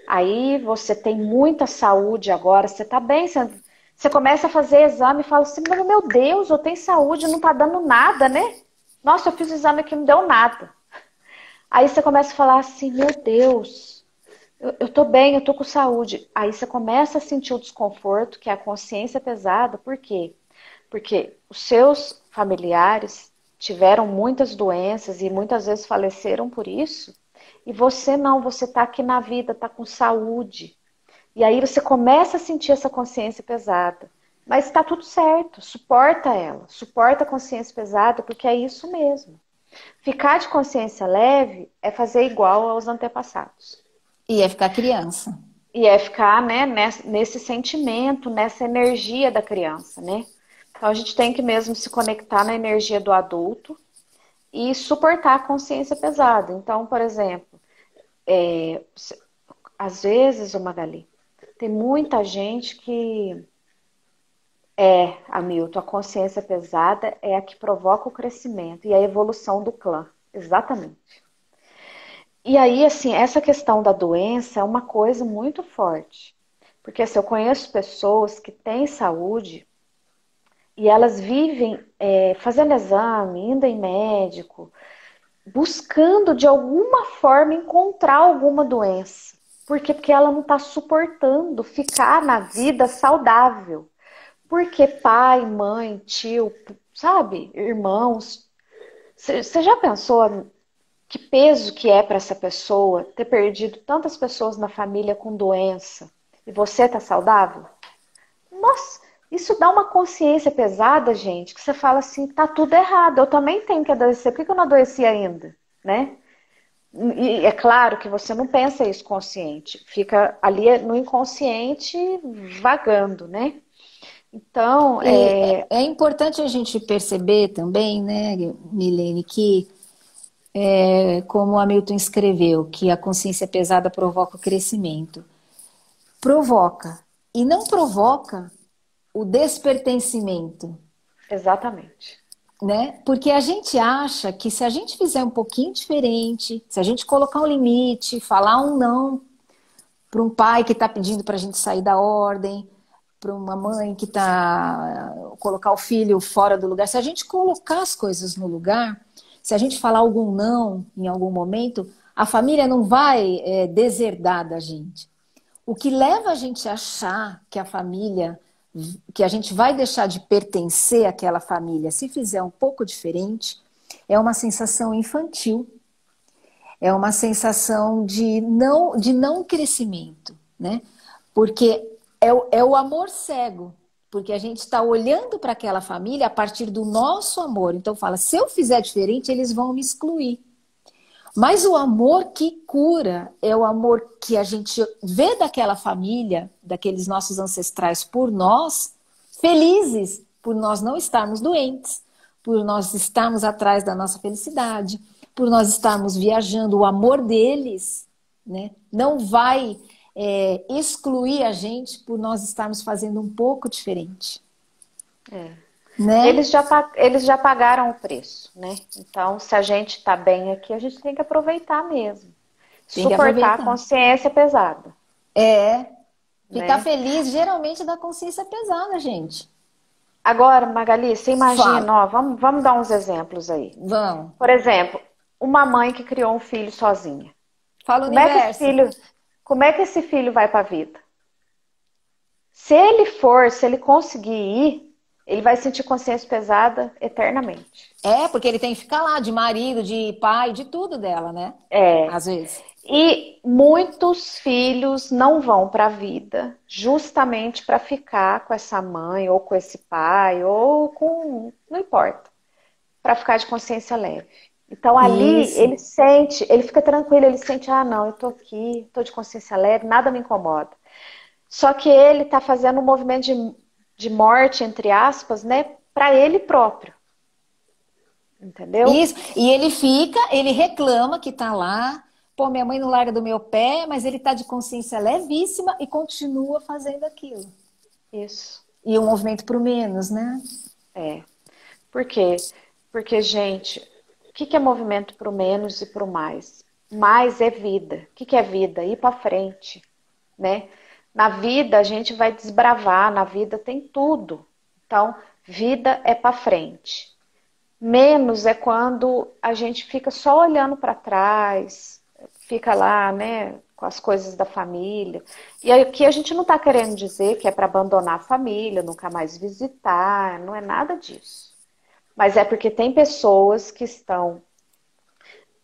B: aí você tem muita saúde agora, você está bem, você começa a fazer exame e fala assim, meu Deus, eu tenho saúde, não está dando nada, né? Nossa, eu fiz o exame aqui, não deu nada. Aí você começa a falar assim, meu Deus, eu tô bem, eu tô com saúde. Aí você começa a sentir o desconforto, que é a consciência pesada. Por quê? Porque os seus familiares tiveram muitas doenças e muitas vezes faleceram por isso. E você não, você tá aqui na vida, tá com saúde. E aí você começa a sentir essa consciência pesada. Mas está tudo certo, suporta ela, suporta a consciência pesada, porque é isso mesmo. Ficar de consciência leve é fazer igual aos antepassados.
A: E é ficar criança.
B: E é ficar, né, nesse sentimento, nessa energia da criança, né? Então a gente tem que mesmo se conectar na energia do adulto e suportar a consciência pesada. Então, por exemplo, às vezes, ô Magali, tem muita gente que Hamilton, a consciência pesada é a que provoca o crescimento e a evolução do clã. Exatamente. E aí, assim, essa questão da doença é uma coisa muito forte. Porque assim, eu conheço pessoas que têm saúde e elas vivem fazendo exame, indo em médico, buscando de alguma forma encontrar alguma doença. Por quê? Porque ela não está suportando ficar na vida saudável. Porque pai, mãe, tio, sabe, irmãos. Você já pensou que peso que é para essa pessoa ter perdido tantas pessoas na família com doença e você tá saudável? Nossa, isso dá uma consciência pesada, gente, que você fala assim, tá tudo errado, eu também tenho que adoecer, por que eu não adoeci ainda, né? E é claro que você não pensa isso consciente, fica ali no inconsciente vagando, né? Então,
A: E é importante a gente perceber também, né, Milene, que como o Hamilton escreveu, que a consciência pesada provoca o crescimento. Provoca. E não provoca o despertencimento,
B: exatamente.
A: né? Porque a gente acha que se a gente fizer um pouquinho diferente, se a gente colocar um limite, falar um não para um pai que está pedindo para a gente sair da ordem, para uma mãe que está colocar o filho fora do lugar. Se a gente colocar as coisas no lugar, se a gente falar algum não em algum momento, a família não vai deserdar da gente. O que leva a gente a achar que a família, que a gente vai deixar de pertencer àquela família se fizer um pouco diferente, é uma sensação infantil. É uma sensação de não crescimento, né? Porque é o amor cego. Porque a gente está olhando para aquela família a partir do nosso amor. Então fala, se eu fizer diferente, eles vão me excluir. Mas o amor que cura é o amor que a gente vê daquela família, daqueles nossos ancestrais por nós, felizes, por nós não estarmos doentes, por nós estarmos atrás da nossa felicidade, por nós estarmos viajando. O amor deles, né, não vai excluir a gente por nós estarmos fazendo um pouco diferente. Né?
B: Eles já pagaram o preço, né? Então, se a gente está bem aqui, a gente tem que aproveitar mesmo. Suportar a consciência pesada.
A: Ficar feliz geralmente da consciência pesada, gente.
B: Agora, Magali, você imagina, ó, vamos dar uns exemplos aí.
A: Vamos.
B: Por exemplo, uma mãe que criou um filho sozinha.
A: Fala o
B: universo. Como é que esse filho vai para a vida? Se ele conseguir ir, ele vai sentir consciência pesada eternamente.
A: Porque ele tem que ficar lá de marido, de pai, de tudo dela, né? Às vezes.
B: E muitos filhos não vão para a vida justamente para ficar com essa mãe, ou com esse pai, ou com... não importa. Para ficar de consciência leve. Então ali ele fica tranquilo, ele sente, não, eu tô aqui, tô de consciência leve, nada me incomoda. Só que ele tá fazendo um movimento de morte, entre aspas, né, para ele próprio. Entendeu?
A: Isso, e ele reclama que tá lá, pô, minha mãe não larga do meu pé, mas ele tá de consciência levíssima e continua fazendo aquilo.
B: Isso.
A: E um movimento pro menos, né?
B: Por quê? Porque, gente, o que é movimento pro menos e pro mais? Mais é vida. O que é vida? Ir para frente, né? Na vida a gente vai desbravar, na vida tem tudo. Então, vida é para frente. Menos é quando a gente fica só olhando para trás, fica lá, né, com as coisas da família. E aqui a gente não está querendo dizer que é para abandonar a família, nunca mais visitar, não é nada disso. Mas é porque tem pessoas que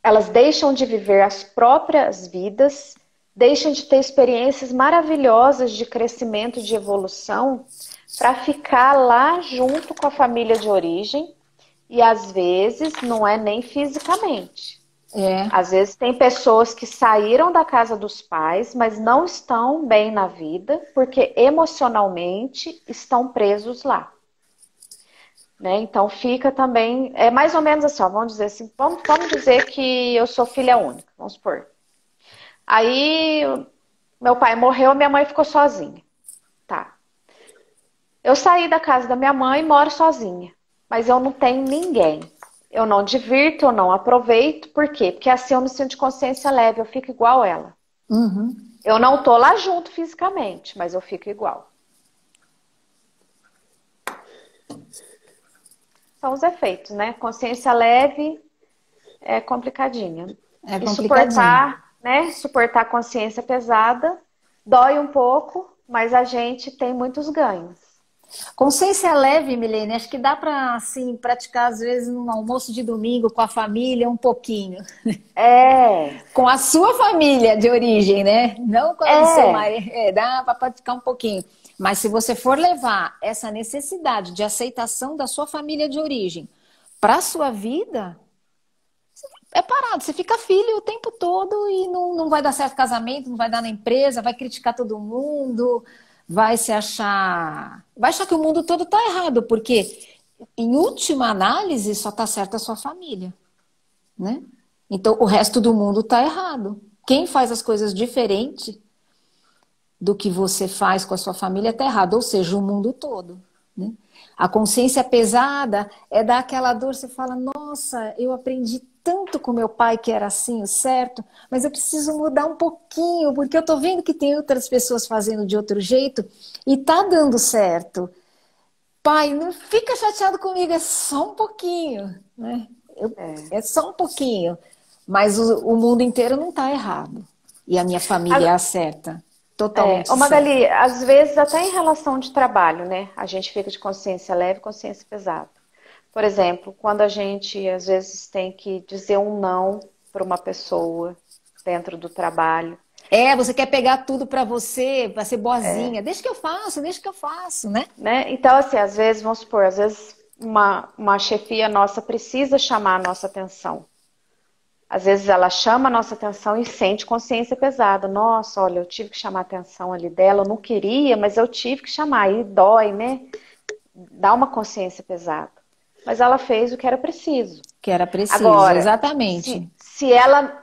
B: elas deixam de viver as próprias vidas, deixam de ter experiências maravilhosas de crescimento, de evolução, para ficar lá junto com a família de origem. E às vezes não é nem fisicamente. Às vezes tem pessoas que saíram da casa dos pais, mas não estão bem na vida, porque emocionalmente estão presos lá. Né? Então fica também, é mais ou menos assim, ó, vamos dizer assim, vamos dizer que eu sou filha única, vamos supor. Aí meu pai morreu, minha mãe ficou sozinha. Tá. Eu saí da casa da minha mãe e moro sozinha. Mas eu não tenho ninguém. Eu não divirto, eu não aproveito. Por quê? Porque assim eu me sinto de consciência leve, eu fico igual ela.
A: Uhum.
B: Eu não tô lá junto fisicamente, mas eu fico igual. São os efeitos, né? Consciência leve é complicadinha. E suportar, né? Suportar a consciência pesada dói um pouco, mas a gente tem muitos ganhos.
A: Consciência leve, Milene, acho que dá para assim, praticar às vezes num almoço de domingo com a família um pouquinho. Com a sua família de origem, né? Não com a do seu marido. Dá para praticar um pouquinho. Mas se você for levar essa necessidade de aceitação da sua família de origem para a sua vida, é parado. Você fica filho o tempo todo e não vai dar certo casamento, não vai dar na empresa, vai criticar todo mundo... vai achar que o mundo todo está errado, porque em última análise só está certa a sua família, né? Então o resto do mundo está errado. Quem faz as coisas diferente do que você faz com a sua família está errado, ou seja, o mundo todo, né? A consciência pesada é dar aquela dor, você fala, nossa, eu aprendi tanto com meu pai que era assim, o certo, mas eu preciso mudar um pouquinho, porque eu tô vendo que tem outras pessoas fazendo de outro jeito e tá dando certo. Pai, não fica chateado comigo, é só um pouquinho, né?
B: É.
A: É só um pouquinho. Mas o mundo inteiro não está errado. E a minha família é a certa. Totalmente
B: Ô
A: certa.
B: Magali, às vezes até em relação de trabalho, né? A gente fica de consciência leve e consciência pesada. Por exemplo, quando a gente às vezes tem que dizer um não para uma pessoa dentro do trabalho,
A: É, você quer pegar tudo para ser boazinha. Deixa que eu faço, né?
B: né? Então, assim, às vezes, vamos supor, às vezes uma chefia nossa precisa chamar a nossa atenção. Às vezes ela chama a nossa atenção e sente consciência pesada. Nossa, olha, eu tive que chamar a atenção ali dela, eu não queria, mas eu tive que chamar. Aí dói, né? Dá uma consciência pesada. Mas ela fez o que era preciso.
A: Que era preciso,
B: Agora,
A: exatamente.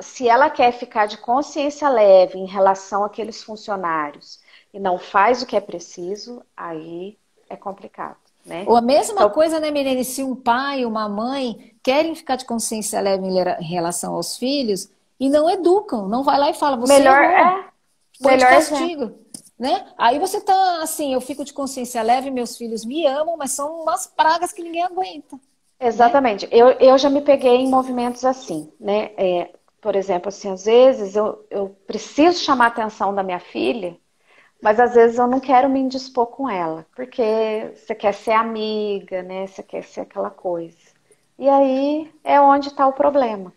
B: se ela quer ficar de consciência leve em relação àqueles funcionários e não faz o que é preciso, aí é complicado, né?
A: Ou a mesma
B: Então,
A: coisa, né, Milene? Se um pai, uma mãe querem ficar de consciência leve em relação aos filhos e não educam, não vai lá e fala, você
B: melhor
A: errou, põe de
B: melhor exemplo.
A: castigo, né? Aí você tá assim, eu fico de consciência leve, meus filhos me amam, mas são umas pragas que ninguém aguenta, né?
B: Exatamente. Eu já me peguei em movimentos assim, né? Por exemplo, assim, às vezes eu preciso chamar a atenção da minha filha, mas às vezes eu não quero me indispor com ela, porque você quer ser amiga, né? Você quer ser aquela coisa. E aí é onde está o problema,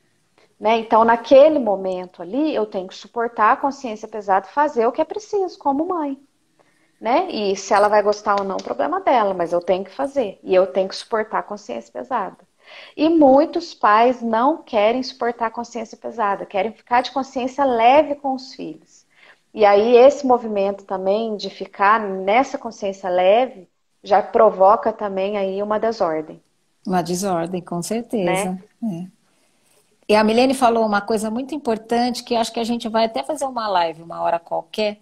B: né? Então, naquele momento ali, eu tenho que suportar a consciência pesada e fazer o que é preciso, como mãe, né? E se ela vai gostar ou não, o problema dela, mas eu tenho que fazer. E eu tenho que suportar a consciência pesada. E muitos pais não querem suportar a consciência pesada, querem ficar de consciência leve com os filhos. E aí esse movimento também de ficar nessa consciência leve já provoca também aí uma desordem,
A: Uma desordem, com
B: né?
A: certeza. É. E a Milene falou uma coisa muito importante que acho que a gente vai até fazer uma live uma hora qualquer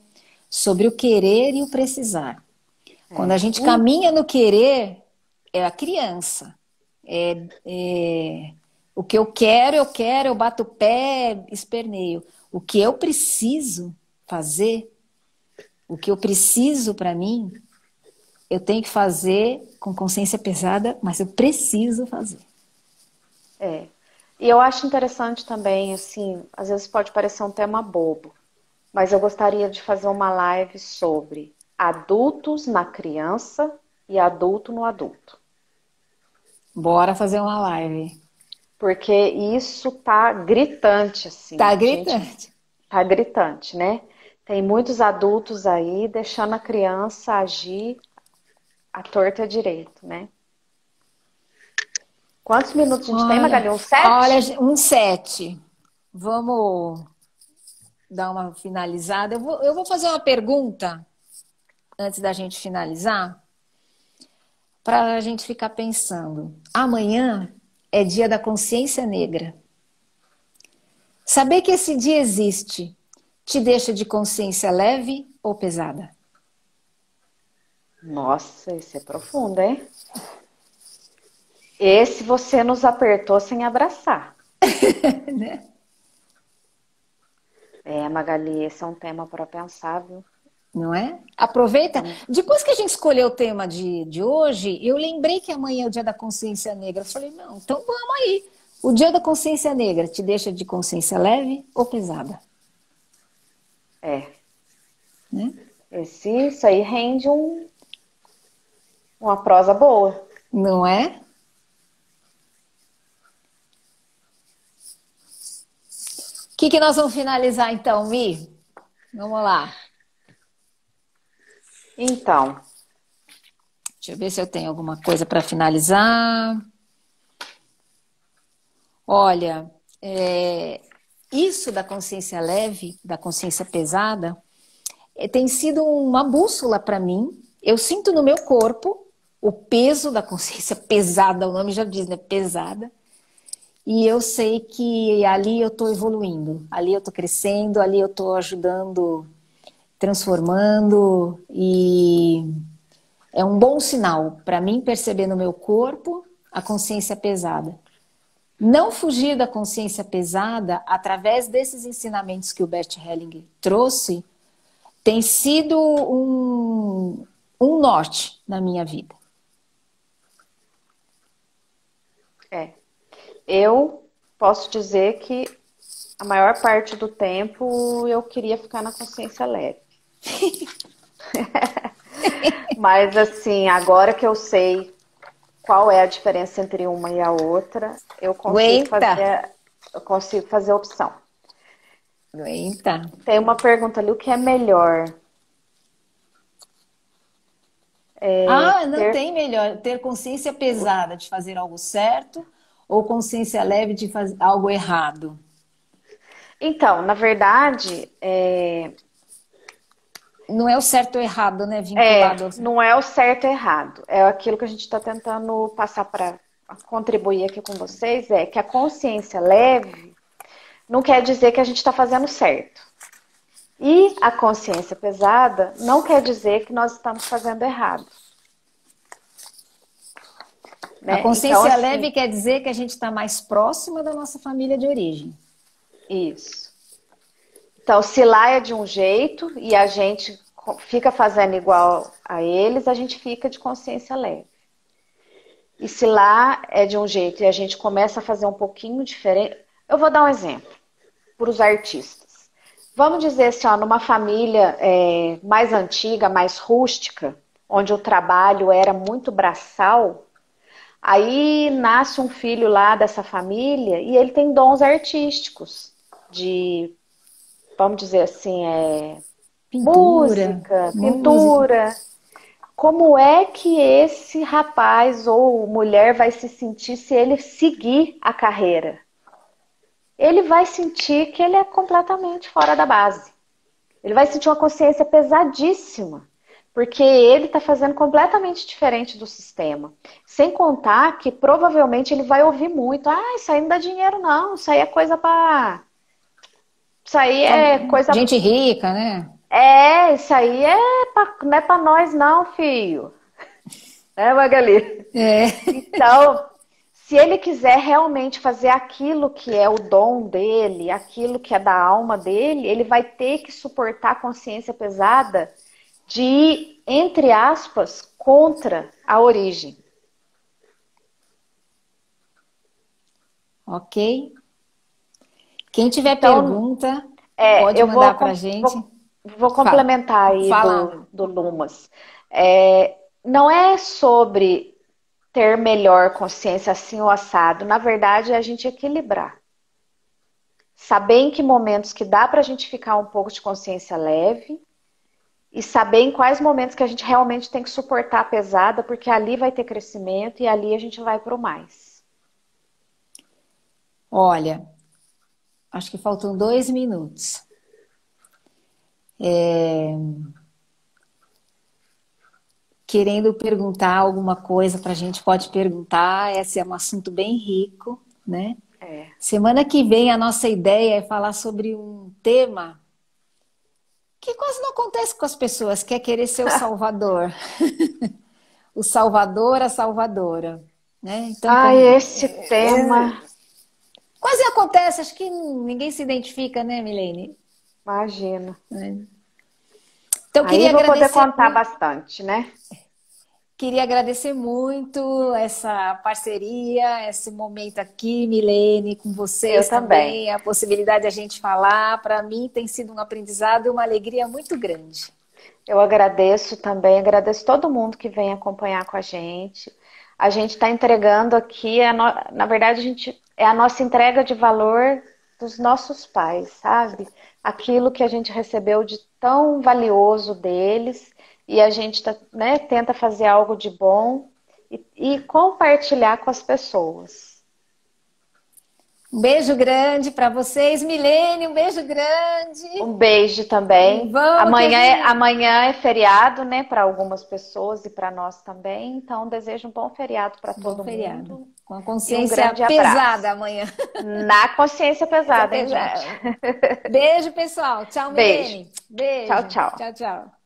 A: sobre o querer e o precisar. Quando a
B: É.
A: gente caminha no querer, é a criança. O que eu quero, eu bato o pé, esperneio. O que eu preciso fazer, o que eu preciso para mim, eu tenho que fazer com consciência pesada, mas eu preciso fazer.
B: É. E eu acho interessante também, assim, às vezes pode parecer um tema bobo, mas eu gostaria de fazer uma live sobre adultos na criança e adulto no adulto.
A: Bora fazer uma live.
B: Porque isso tá gritante, assim.
A: Tá
B: A gente
A: gritante.
B: tá gritante, né? Tem muitos adultos aí deixando a criança agir à torta e à direito, né? Quantos minutos a gente tem,
A: Olha,
B: Magali? Um
A: olha,
B: sete?
A: um 7. Vamos dar uma finalizada. Eu vou fazer uma pergunta antes da gente finalizar, para a gente ficar pensando. Amanhã é dia da consciência negra. Saber que esse dia existe te deixa de consciência leve ou pesada?
B: Nossa, esse é profundo, hein? Esse você nos apertou sem abraçar.
A: Né?
B: É, Magali, esse é um tema para pensar, viu?
A: Não é? Aproveita.
B: Então,
A: Depois que a gente escolheu o tema de hoje, eu lembrei que amanhã é o dia da consciência negra. Eu falei, não, então vamos aí. O dia da consciência negra te deixa de consciência leve ou pesada?
B: é.
A: Né?
B: Isso aí rende uma prosa boa.
A: Não é? O que nós vamos finalizar então, Mi? Vamos lá.
B: Então,
A: Deixa eu ver se eu tenho alguma coisa para finalizar. Olha, isso da consciência leve, da consciência pesada, tem sido uma bússola para mim. Eu sinto no meu corpo o peso da consciência pesada, o nome já diz, né? Pesada. E eu sei que ali eu estou evoluindo, ali eu estou crescendo, ali eu estou ajudando, transformando. E é um bom sinal para mim perceber no meu corpo a consciência pesada. Não fugir da consciência pesada através desses ensinamentos que o Bert Hellinger trouxe tem sido um norte na minha vida.
B: Eu posso dizer que a maior parte do tempo eu queria ficar na consciência leve. Mas assim, agora que eu sei qual é a diferença entre uma e a outra, eu consigo fazer a opção.
A: Aguenta.
B: Tem uma pergunta ali, o que é melhor?
A: Não tem melhor. Ter consciência pesada de fazer algo certo ou consciência leve de fazer algo errado?
B: Então, na verdade,
A: Não é o certo ou errado, né? Vinculado
B: não é o certo e errado. É aquilo que a gente está tentando passar para contribuir aqui com vocês, é que a consciência leve não quer dizer que a gente está fazendo certo. E a consciência pesada não quer dizer que nós estamos fazendo errado. Né?
A: A consciência
B: então, assim,
A: leve quer dizer que a gente está mais próxima da nossa família de origem.
B: Isso. Então, se lá é de um jeito e a gente fica fazendo igual a eles, a gente fica de consciência leve. E se lá é de um jeito e a gente começa a fazer um pouquinho diferente... Eu vou dar um exemplo para os artistas. Vamos dizer assim, ó, numa família mais antiga, mais rústica, onde o trabalho era muito braçal, aí nasce um filho lá dessa família e ele tem dons artísticos de, vamos dizer assim, música, pintura. Como é que esse rapaz ou mulher vai se sentir se ele seguir a carreira? Ele vai sentir que ele é completamente fora da base. Ele vai sentir uma consciência pesadíssima, porque ele está fazendo completamente diferente do sistema. Sem contar que provavelmente ele vai ouvir muito. Isso aí não dá dinheiro não, isso aí é coisa para... Isso aí é coisa...
A: Gente rica, né?
B: Isso aí não é para nós não, filho. Né, Magali? Então... Se ele quiser realmente fazer aquilo que é o dom dele, aquilo que é da alma dele, ele vai ter que suportar a consciência pesada de ir, entre aspas, contra a origem.
A: Ok. Quem tiver pergunta, pode mandar para a gente.
B: Vou complementar aí do Lumas. Não é sobre... ter melhor consciência assim ou assado. Na verdade, é a gente equilibrar. Saber em que momentos que dá pra gente ficar um pouco de consciência leve e saber em quais momentos que a gente realmente tem que suportar a pesada, porque ali vai ter crescimento e ali a gente vai pro mais.
A: Olha, acho que faltam 2 minutos. Querendo perguntar alguma coisa para a gente, pode perguntar. Esse é um assunto bem rico, né? Semana que vem a nossa ideia é falar sobre um tema que quase não acontece com as pessoas, que é querer ser o salvador. O salvador, a salvadora. Né? Então,
B: esse tema...
A: Quase acontece, acho que ninguém se identifica, né, Milene?
B: Imagina.
A: Então,
B: aí vou poder contar bastante, né?
A: Queria agradecer muito essa parceria, esse momento aqui, Milene, com vocês também. A possibilidade de a gente falar, para mim tem sido um aprendizado e uma alegria muito grande.
B: Eu agradeço também, agradeço todo mundo que vem acompanhar com a gente. A gente está entregando aqui, na verdade, é a nossa entrega de valor dos nossos pais, sabe? Aquilo que a gente recebeu de tão valioso deles e a gente tenta fazer algo de bom e compartilhar com as pessoas.
A: Um beijo grande para vocês, Milene, um beijo grande.
B: Um beijo também. Amanhã é feriado, né, para algumas pessoas e para nós também. Então, desejo um bom feriado para todo mundo.
A: Com a consciência pesada amanhã.
B: Na consciência pesada, hein, gente?
A: Beijo, pessoal. Tchau, Milene.
B: Beijo. Tchau, tchau.
A: Tchau, tchau.